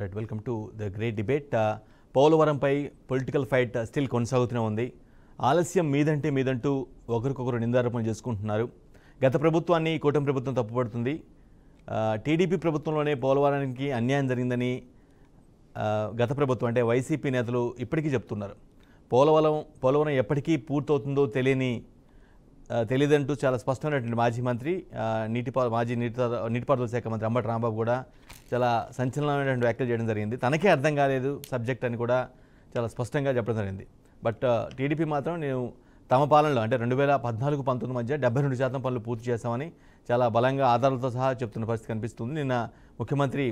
Right welcome to the great debate. పోలవరంపై political fight still కొనసాగుతూనే ఉంది. ఆలస్యం మీదంటూ ఒకరికొకరు నిందారోపణలు చేసుకుంటున్నారు. గత ప్రభుత్వాన్ని కూటమి ప్రభుత్వం తప్పుపడుతుంది. టీడీపీ ప్రభుత్వంలోనే పోలవరానికి అన్యాయం జరిగిందని గత ప్రభుత్వం అంటే వైసీపీ నేతలు ఇప్పటికీ చెప్తున్నారు. పోలవరం ఎప్పటికీ పూర్తవుతుందో తెలియదంటూ చాలా స్పష్టమైనటువంటి మాజీ మంత్రి నీటిపారుదల శాఖ మంత్రి అంబటి రాంబాబు కూడా చాలా సంచలనమైనటువంటి వ్యాఖ్యలు చేయడం జరిగింది. తనకే అర్థం కాలేదు సబ్జెక్ట్ అని కూడా చాలా స్పష్టంగా చెప్పడం జరిగింది. బట్ టీడీపీ మాత్రం నేను తమ పాలనలో అంటే 2014-19 మధ్య 72% పనులు పూర్తి చేస్తామని చాలా బలంగా ఆధారాలతో సహా చెప్తున్న పరిస్థితి కనిపిస్తుంది. నిన్న ముఖ్యమంత్రి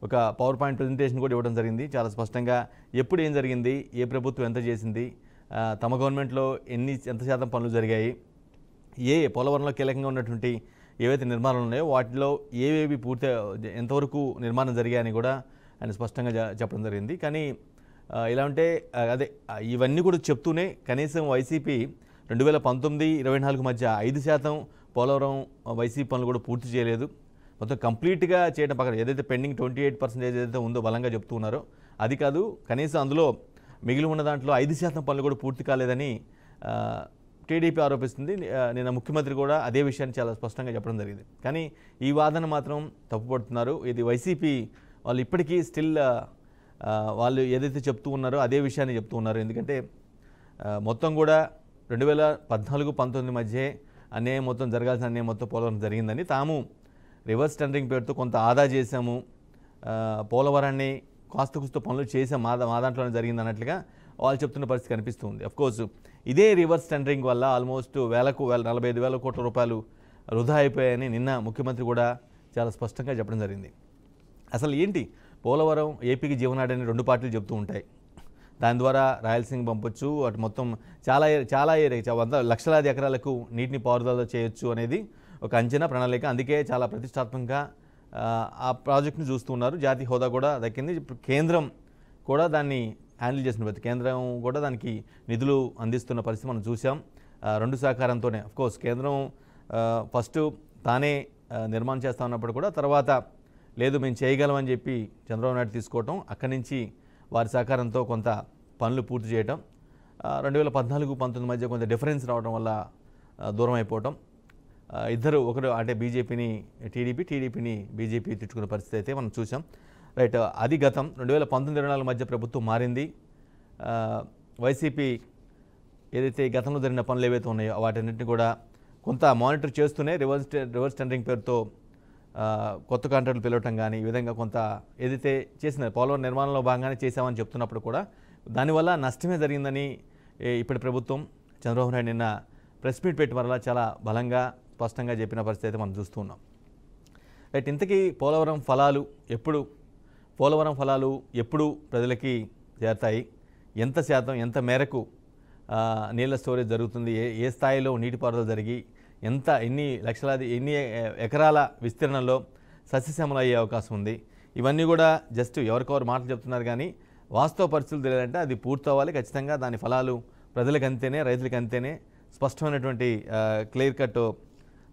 ఒక పవర్ పాయింట్ ప్రజెంటేషన్ కూడా ఇవ్వడం జరిగింది. చాలా స్పష్టంగా ఎప్పుడు ఏం జరిగింది, ఏ ప్రభుత్వం ఎంత చేసింది, తమ గవర్నమెంట్లో ఎంత శాతం పనులు జరిగాయి, పోలవరంలో కీలకంగా ఉన్నటువంటి ఏవైతే నిర్మాణాలు ఉన్నాయో వాటిలో ఏవేవి ఎంతవరకు నిర్మాణం జరిగాయని కూడా ఆయన స్పష్టంగా చెప్పడం జరిగింది. కానీ ఇలా ఉంటే ఇవన్నీ కూడా చెప్తూనే కనీసం వైసీపీ 2019-24 మధ్య 5% పోలవరం వైసీపీ పనులు కూడా పూర్తి చేయలేదు. మొత్తం కంప్లీట్గా చేయడం పక్కన ఏదైతే పెండింగ్ 28% ఏదైతే ఉందో బలంగా చెప్తూ ఉన్నారో అది కాదు, కనీసం అందులో మిగిలి ఉన్న దాంట్లో 5% పనులు కూడా పూర్తి కాలేదని టీడీపీ ఆరోపిస్తుంది. నిన్న ముఖ్యమంత్రి కూడా అదే విషయాన్ని చాలా స్పష్టంగా చెప్పడం జరిగింది. కానీ ఈ వాదన మాత్రం తప్పుపడుతున్నారు. ఇది వైసీపీ వాళ్ళు ఇప్పటికీ స్టిల్ వాళ్ళు ఏదైతే చెప్తూ ఉన్నారో అదే విషయాన్ని చెప్తూ ఉన్నారు. ఎందుకంటే మొత్తం కూడా 2014-19 మధ్య అన్యాయం మొత్తం జరగాల్సిన అన్యాయం మొత్తం పోలవరం జరిగిందని, తాము రివర్స్ టెండరింగ్ పేరుతో కొంత ఆదా చేశాము, పోలవరాన్ని కాస్త పనులు చేసాం మా దాంట్లోనే జరిగింది అన్నట్లుగా వాళ్ళు చెప్తున్న పరిస్థితి కనిపిస్తుంది. అఫ్కోర్స్ ఇదే రివర్స్ టెండరింగ్ వల్ల ఆల్మోస్ట్ 45,000 కోట్ల రూపాయలు వృధా అయిపోయాయని నిన్న ముఖ్యమంత్రి కూడా చాలా స్పష్టంగా చెప్పడం జరిగింది. అసలు ఏంటి పోలవరం ఏపీకి జీవనాడని 2 పార్టీలు చెప్తూ ఉంటాయి. దాని ద్వారా రాయలసీమ పంపొచ్చు, అటు మొత్తం చాలా లక్షలాది ఎకరాలకు నీటిని పారుదల చేయొచ్చు అనేది ఒక అంచనా ప్రణాళిక. అందుకే చాలా ప్రతిష్టాత్మకంగా ఆ ప్రాజెక్టును చూస్తున్నారు. జాతీయ హోదా కూడా దక్కింది. ఇప్పుడు కేంద్రం కూడా దాన్ని హ్యాండిల్ చేసిన పరిస్థితి, కేంద్రం కూడా దానికి నిధులు అందిస్తున్న పరిస్థితి మనం చూసాం. 2 సహకారంతోనే అఫ్కోర్స్ కేంద్రం ఫస్ట్ తానే నిర్మాణం చేస్తా ఉన్నప్పుడు కూడా తర్వాత లేదు మేము చేయగలమని చెప్పి చంద్రబాబు నాయుడు తీసుకోవటం, అక్కడి నుంచి వారి సహకారంతో కొంత పనులు పూర్తి చేయటం, 2014-19 మధ్య కొంత డిఫరెన్స్ రావడం వల్ల దూరం అయిపోవటం, ఒకరు అంటే టీడీపీని బీజేపీ తిట్టుకున్న పరిస్థితి అయితే మనం చూసాం. రైట్, అది గతం. 2019-24 మధ్య ప్రభుత్వం మారింది. వైసీపీ ఏదైతే గతంలో జరిగిన పనులు ఏవైతే ఉన్నాయో వాటన్నింటినీ కూడా కొంత మానిటర్ చేస్తూనే రివర్స్ టెండరింగ్ పేరుతో కొత్త కాంట్రాక్టులు పిలవటం కానీ ఈ విధంగా కొంత ఏదైతే చేసిన పోలవరం నిర్మాణంలో భాగంగానే చేశామని చెప్తున్నప్పుడు కూడా దానివల్ల నష్టమే జరిగిందని ఇప్పటి ప్రభుత్వం చంద్రబాబు నాయుడు నిన్న ప్రెస్ మీట్ పెట్టి వల్ల చాలా బలంగా స్పష్టంగా చెప్పిన పరిస్థితి అయితే మనం చూస్తున్నాం. రైట్, ఇంతకీ పోలవరం ఫలాలు ఎప్పుడు ప్రజలకి చేరతాయి, ఎంత శాతం ఎంత మేరకు నీళ్ళ స్టోరేజ్ జరుగుతుంది, ఏ స్థాయిలో నీటిపారుదల జరిగి ఎన్ని ఎకరాల విస్తీర్ణంలో సస్యశ్యామలం అయ్యే అవకాశం ఉంది, ఇవన్నీ కూడా జస్ట్ ఎవరికెవరు మాటలు చెప్తున్నారు. కానీ వాస్తవ పరిస్థితులు తెలియాలంటే అది పూర్తవ్వాలి. ఖచ్చితంగా దాని ఫలాలు ప్రజలకు అంతేనే, రైతులకు అంతేనే స్పష్టమైనటువంటి క్లియర్ కట్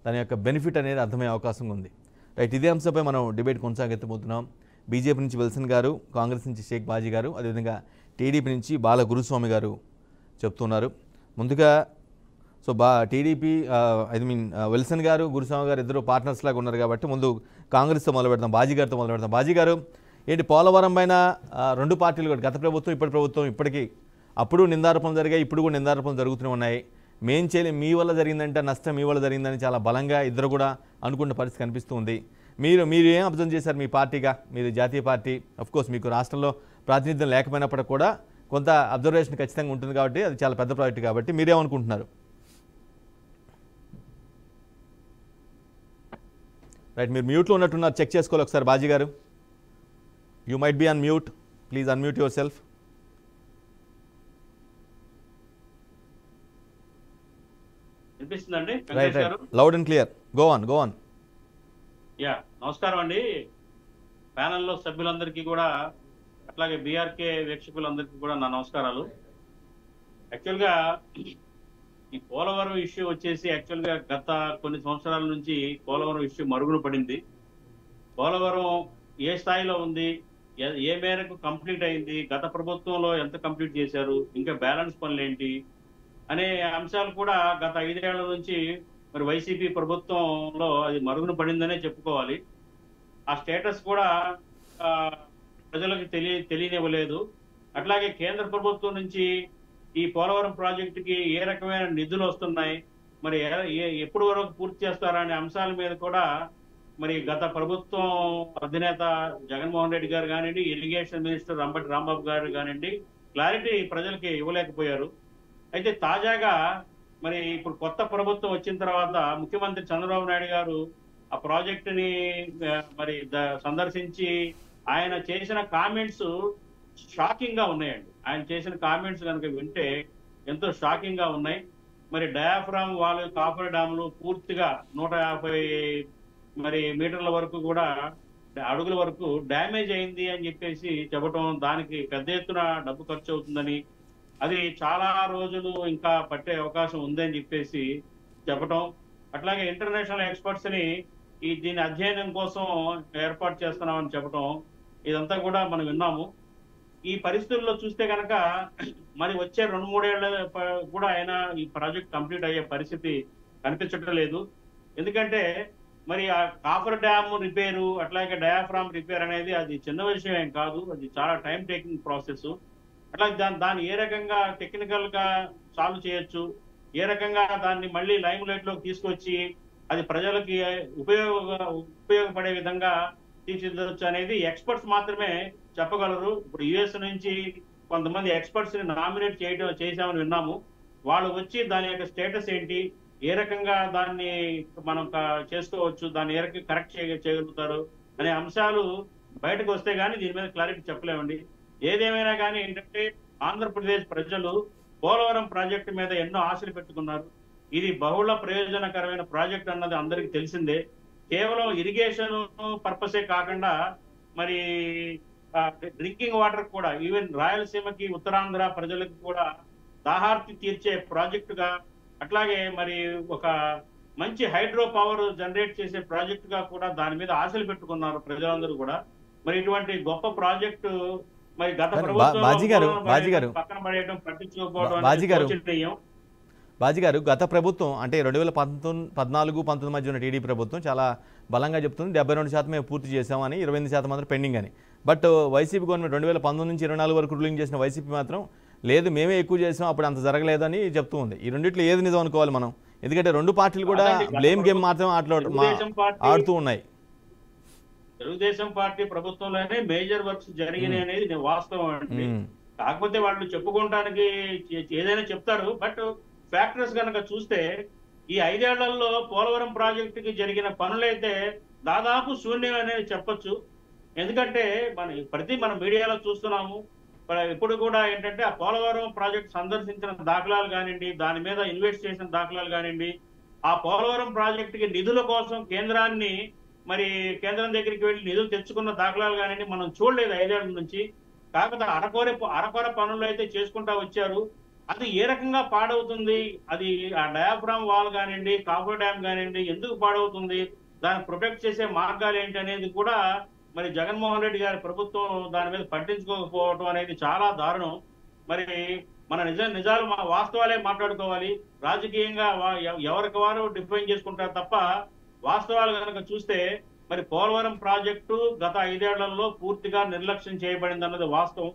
దాని యొక్క బెనిఫిట్ అనేది అర్థమయ్యే అవకాశం ఉంది. రైట్, ఇదే అంశంపై మనం డిబేట్ కొనసాగెత్తబోతున్నాం. బీజేపీ నుంచి విల్సన్ గారు, కాంగ్రెస్ నుంచి షేక్ బాజీ గారు, అదేవిధంగా టీడీపీ నుంచి బాల గురుస్వామి గారు చెప్తున్నారు. ముందుగా టీడీపీ విల్సన్ గారు, గురుస్వామి గారు ఇద్దరు పార్ట్నర్స్ లాగా ఉన్నారు కాబట్టి ముందు కాంగ్రెస్తో మొదలు పెడతాం, బాజీ గారితో మొదలు పెడతాం. బాజీ గారు, ఏంటి పోలవరం పైన 2 పార్టీలు కూడా గత ప్రభుత్వం ఇప్పటి ప్రభుత్వం ఇప్పటికీ అప్పుడు నిందారోపణలు జరిగాయి, ఇప్పుడు కూడా నిందారోపణలు జరుగుతూనే ఉన్నాయి. మేం చేయలేం, మీ వల్ల జరిగిందంటే నష్టం మీ వల్ల జరిగిందని చాలా బలంగా ఇద్దరు కూడా అనుకున్న పరిస్థితి కనిపిస్తుంది. మీరు ఏం అబ్జర్వ్ చేశారు మీ పార్టీగా? మీరు జాతీయ పార్టీ, అఫ్కోర్స్ మీకు రాష్ట్రంలో ప్రాతినిధ్యం లేకపోయినప్పటికీ కూడా కొంత అబ్జర్వేషన్ ఖచ్చితంగా ఉంటుంది కాబట్టి అది చాలా పెద్ద ప్రాజెక్ట్ కాబట్టి మీరేమనుకుంటున్నారు? రైట్, మీరు మ్యూట్లో ఉన్నట్టున్నారు, చెక్ చేసుకోవాలి ఒకసారి బాజీ గారు. You might be on mute, please unmute yourself. Right, loud and clear, go on. నమస్కారం అండి ప్యానెల్లో సభ్యులందరికీ కూడా, అట్లాగే బీఆర్కే వీక్షకులందరికీ కూడా నా నమస్కారాలు. యాక్చువల్గా ఈ పోలవరం ఇష్యూ వచ్చేసి యాక్చువల్గా గత కొన్ని సంవత్సరాల నుంచి పోలవరం ఇష్యూ మరుగున పడింది. పోలవరం ఏ స్థాయిలో ఉంది, ఏ మేరకు కంప్లీట్ అయింది, గత ప్రభుత్వంలో ఎంత కంప్లీట్ చేశారు, ఇంకా బ్యాలెన్స్ పనులు ఏంటి అనే అంశాలు కూడా గత 5 ఏళ్ల నుంచి మరి వైసీపీ ప్రభుత్వంలో అది మరుగున పడిందనే చెప్పుకోవాలి. ఆ స్టేటస్ కూడా ఆ, ప్రజలకు తెలియనివ్వలేదు. అట్లాగే కేంద్ర ప్రభుత్వం నుంచి ఈ పోలవరం ప్రాజెక్టుకి ఏ రకమైన నిధులు వస్తున్నాయి, మరి ఎప్పుడు వరకు పూర్తి చేస్తారా అనే అంశాల మీద కూడా మరి గత ప్రభుత్వం అధినేత జగన్మోహన్ రెడ్డి గారు కానివ్వండి, ఇరిగేషన్ మినిస్టర్ రంబటి రాంబాబు గారు కానివ్వండి, క్లారిటీ ప్రజలకి ఇవ్వలేకపోయారు. అయితే తాజాగా మరి ఇప్పుడు కొత్త ప్రభుత్వం వచ్చిన తర్వాత ముఖ్యమంత్రి చంద్రబాబు నాయుడు గారు ఆ ప్రాజెక్టుని మరి సందర్శించి ఆయన చేసిన కామెంట్స్ షాకింగ్ గా ఉన్నాయండి. ఆయన చేసిన కామెంట్స్ కనుక వింటే ఎంతో షాకింగ్ గా ఉన్నాయి. మరి డయాఫ్రామ్ వాల్, కాఫర్ డ్యాములు పూర్తిగా 150 మరి మీటర్ల వరకు కూడా అడుగుల వరకు డ్యామేజ్ అయింది అని చెప్పేసి చెప్పటం, దానికి పెద్ద ఎత్తున డబ్బు ఖర్చు అవుతుందని, అది చాలా రోజులు ఇంకా పట్టే అవకాశం ఉందని చెప్పేసి చెప్పటం, అట్లాగే ఇంటర్నేషనల్ ఎక్స్పర్ట్స్ ని దీని అధ్యయనం కోసం ఏర్పాటు చేస్తున్నామని చెప్పటం, ఇదంతా కూడా మనం విన్నాము. ఈ పరిస్థితుల్లో చూస్తే కనుక మరి వచ్చే 2-3 ఏళ్ల కూడా ఆయన ఈ ప్రాజెక్ట్ కంప్లీట్ అయ్యే పరిస్థితి కనిపించడం లేదు. ఎందుకంటే మరి ఆ కాఫర్ డ్యామ్ రిపేరు, అట్లాగే డయాఫ్రామ్ రిపేర్ అనేది అది చిన్న విషయం ఏం కాదు, అది చాలా టైం టేకింగ్ ప్రాసెస్. అట్లాగే దాన్ని ఏ రకంగా టెక్నికల్ గా సాల్వ్ చేయొచ్చు, ఏ రకంగా దాన్ని మళ్ళీ లైమ్ లైట్ లోకి తీసుకొచ్చి అది ప్రజలకి ఉపయోగపడే విధంగా తీర్చిదిద్దొచ్చు అనేది ఎక్స్పర్ట్స్ మాత్రమే చెప్పగలరు. ఇప్పుడు యుఎస్ నుంచి కొంతమంది ఎక్స్పర్ట్స్ ని నామినేట్ చేశామని విన్నాము. వాళ్ళు వచ్చి దాని యొక్క స్టేటస్ ఏంటి, ఏ రకంగా దాన్ని మనం చేసుకోవచ్చు, దాన్ని ఏ రకంగా కరెక్ట్ చేయగలుగుతారు అనే అంశాలు బయటకు వస్తే గానీ దీని మీద క్లారిటీ చెప్పలేమండి. ఏదేమైనా కానీ ఏంటంటే ఆంధ్రప్రదేశ్ ప్రజలు పోలవరం ప్రాజెక్టు మీద ఎన్నో ఆశలు పెట్టుకున్నారు. ఇది బహుళ ప్రయోజనకరమైన ప్రాజెక్ట్ అన్నది అందరికీ తెలిసిందే. కేవలం ఇరిగేషన్ పర్పసే కాకుండా మరి డ్రింకింగ్ వాటర్ కూడా, ఈవెన్ రాయలసీమకి, ఉత్తరాంధ్ర ప్రజలకు కూడా దాహార్తి తీర్చే ప్రాజెక్టుగా, అట్లాగే మరి ఒక మంచి హైడ్రో పవర్ జనరేట్ చేసే ప్రాజెక్టుగా కూడా దాని మీద ఆశలు పెట్టుకున్నారు ప్రజలందరూ కూడా. మరి ఇటువంటి గొప్ప ప్రాజెక్టు మరి గత ప్రభుత్వం పక్కన పడేయడం, పట్టించుకోకపోవడం. బాజీ గారు, గత ప్రభుత్వం అంటే 2014-19 మధ్య ఉన్న టీడీపీ ప్రభుత్వం చాలా బలంగా చెప్తుంది 72% పూర్తి చేసామని, 28% మాత్రం పెండింగ్ అని. బట్ వైసీపీ గవర్నమెంట్ 2019 నుంచి 24 వరకు రూలింగ్ చేసిన వైసీపీ మాత్రం లేదు మేమే ఎక్కువ చేసాం, అప్పుడు అంత జరగలేదని చెప్తూ ఉంది. ఈ రెండిట్లో ఏది నిజం అనుకోవాలి మనం? ఎందుకంటే రెండు పార్టీలు కూడా బ్లేమ్ గేమ్ మాత్రం ఆడుతూ ఉన్నాయి. తెలుగుదేశం పార్టీ ప్రభుత్వంలోనే మేజర్ వర్క్స్ జరిగినాయి అనేది వాస్తవం అండి. కాకపోతే వాళ్ళు చెప్పుకోవడానికి ఏదైనా చెప్తారు, బట్ ఫ్యాక్టర్స్ కనుక చూస్తే ఈ 5 ఏళ్లలో పోలవరం ప్రాజెక్టుకి జరిగిన పనులైతే దాదాపు శూన్యం అనేది చెప్పొచ్చు. ఎందుకంటే మన మీడియాలో చూస్తున్నాము, ఇప్పుడు కూడా ఏంటంటే ఆ పోలవరం ప్రాజెక్ట్ సందర్శించిన దాఖలాలు కానివ్వండి, దాని మీద ఇన్వెస్ట్ చేసిన దాఖలాలు కానివ్వండి, ఆ పోలవరం ప్రాజెక్టుకి నిధుల కోసం కేంద్రం దగ్గరికి వెళ్ళి నిధులు తెచ్చుకున్న దాఖలాలు కానివ్వండి మనం చూడలేదు 5 ఏళ్ల నుంచి. కాకపోతే అరకొర పనులు అయితే చేసుకుంటా వచ్చారు. అది ఏ రకంగా పాడవుతుంది, అది ఆ డయాఫ్రామ్ వాల్ కానివ్వండి, కాఫర్ డ్యామ్ కానివ్వండి ఎందుకు పాడవుతుంది, దాన్ని ప్రొటెక్ట్ చేసే మార్గాలు ఏంటి అనేది కూడా మరి జగన్మోహన్ రెడ్డి గారి ప్రభుత్వం దాని మీద పట్టించుకోకపోవడం అనేది చాలా దారుణం. మరి మన నిజాలు వాస్తవాలే మాట్లాడుకోవాలి. రాజకీయంగా ఎవరికి వారు డిఫైన్ చేసుకుంటారు తప్ప వాస్తవాలు కనుక చూస్తే మరి పోలవరం ప్రాజెక్టు గత 5 ఏళ్లలో పూర్తిగా నిర్లక్ష్యం చేయబడింది అన్నది వాస్తవం.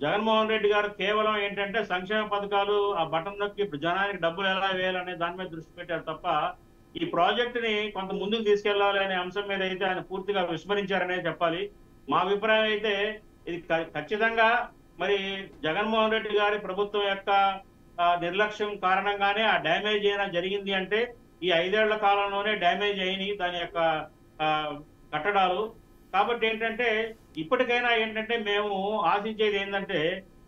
జగన్మోహన్ రెడ్డి గారు కేవలం ఏంటంటే సంక్షేమ పథకాలు, ఆ బటన్ నొక్కి జనానికి డబ్బులు ఎలా వేయాలనే దాని మీద దృష్టి పెట్టారు తప్ప ఈ ప్రాజెక్టుని కొంత ముందుకు తీసుకెళ్లాలి అనే అంశం మీద అయితే ఆయన పూర్తిగా విస్మరించారనే చెప్పాలి. మా అభిప్రాయం అయితే ఇది ఖచ్చితంగా మరి జగన్మోహన్ రెడ్డి గారి ప్రభుత్వం యొక్క నిర్లక్ష్యం కారణంగానే ఆ డ్యామేజ్ అయినా జరిగింది. అంటే ఈ 5 ఏళ్ల కాలంలోనే డ్యామేజ్ అయినాయి దాని యొక్క కట్టడాలు. కాబట్టి ఏంటంటే ఇప్పటికైనా ఏంటంటే మేము ఆశించేది ఏంటంటే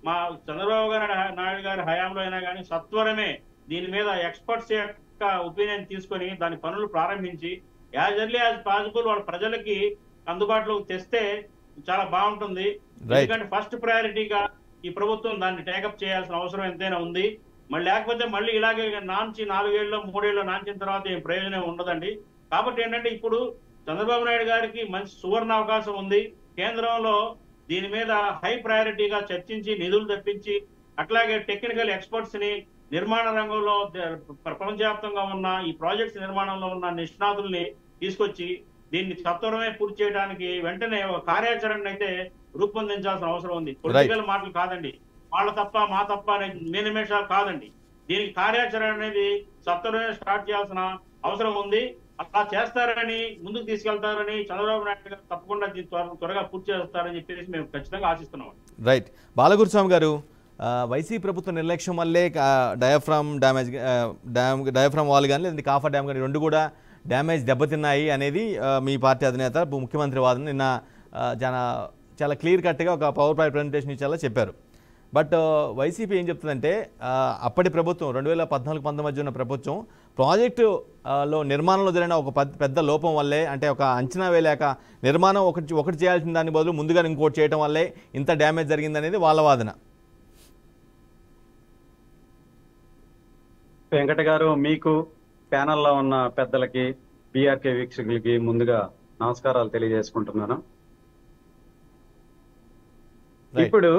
మా చంద్రబాబు నాయుడు గారి హయాంలో అయినా కానీ సత్వరమే దీని మీద ఎక్స్పర్ట్స్ యొక్క ఒపీనియన్ తీసుకొని దాని పనులు ప్రారంభించి యాజ్ ఎర్లీ యాజ్ పాసిబుల్ వాళ్ళ ప్రజలకి అందుబాటులోకి తెస్తే చాలా బాగుంటుంది. ఎందుకంటే ఫస్ట్ ప్రయారిటీగా ఈ ప్రభుత్వం దాన్ని టేకప్ చేయాల్సిన అవసరం ఎంతైనా ఉంది. లేకపోతే మళ్ళీ ఇలాగే నాంచి 4 ఏళ్ళలో 3 ఏళ్ళు నాంచిన తర్వాత ఏం ప్రయోజనం ఉండదండి. కాబట్టి ఏంటంటే ఇప్పుడు చంద్రబాబు నాయుడు గారికి మంచి సువర్ణ అవకాశం ఉంది. కేంద్రంలో దీని మీద హై ప్రయారిటీగా చర్చించి నిధులు తెప్పించి అట్లాగే టెక్నికల్ ఎక్స్పర్ట్స్ ని నిర్మాణ రంగంలో ప్రపంచవ్యాప్తంగా ఉన్న ఈ ప్రాజెక్ట్స్ నిర్మాణంలో ఉన్న నిష్ణాతుల్ని తీసుకొచ్చి దీన్ని సత్వరమే పూర్తి చేయడానికి వెంటనే ఒక కార్యాచరణ అయితే రూపొందించాల్సిన అవసరం ఉంది. పొలిటికల్ మాటలు కాదండి, వాళ్ళ తప్ప మా తప్ప అనే నిమిషాలు కాదండి. దీనికి కార్యాచరణ అనేది సత్వరమే స్టార్ట్ చేయాల్సిన అవసరం ఉంది. అలా చేస్తారని ముందుకు తీసుకెళ్తారని చంద్రబాబు నాయుడు గారు తప్పకుండా త్వరగా పూర్తి చేస్తారని చెప్పేసి మేము ఖచ్చితంగా ఆశిస్తున్నాం. రైట్. బాలగురుస్వామి గారు, వైసీపీ ప్రభుత్వ నిర్లక్ష్యం వల్లే డయాఫ్రామ్ డ్యామేజ్, డయాఫ్రామ్ వాల్ కానీ లేదంటే కాఫర్ డ్యామ్ కానీ రెండు కూడా డ్యామేజ్ దెబ్బతిన్నాయి అనేది మీ పార్టీ అధినేత ముఖ్యమంత్రి వాదన నిన్న చాలా క్లియర్ కట్గా ఒక పవర్ పాయింట్ ప్రజెంటేషన్ ఇచ్చేలా చెప్పారు. బట్ వైసీపీ ఏం చెప్తుందంటే అప్పటి ప్రభుత్వం 2014-19 మధ్య ఉన్న ప్రభుత్వం ప్రాజెక్టులో నిర్మాణంలో జరిగిన ఒక పెద్ద లోపం వల్లే, అంటే ఒక అంచనా వేయలేక నిర్మాణం ఒకటి చేయాల్సిన దాని బదులు ముందుగా ఇంకోటి చేయడం వల్లే ఇంత డ్యామేజ్ జరిగిందనేది వాళ్ళ వాదన. వెంకట గారు, మీకు ప్యానల్లో ఉన్న పెద్దలకి బీఆర్కే వీక్షకులకి ముందుగా నమస్కారాలు తెలియజేసుకుంటున్నాను. ఇప్పుడు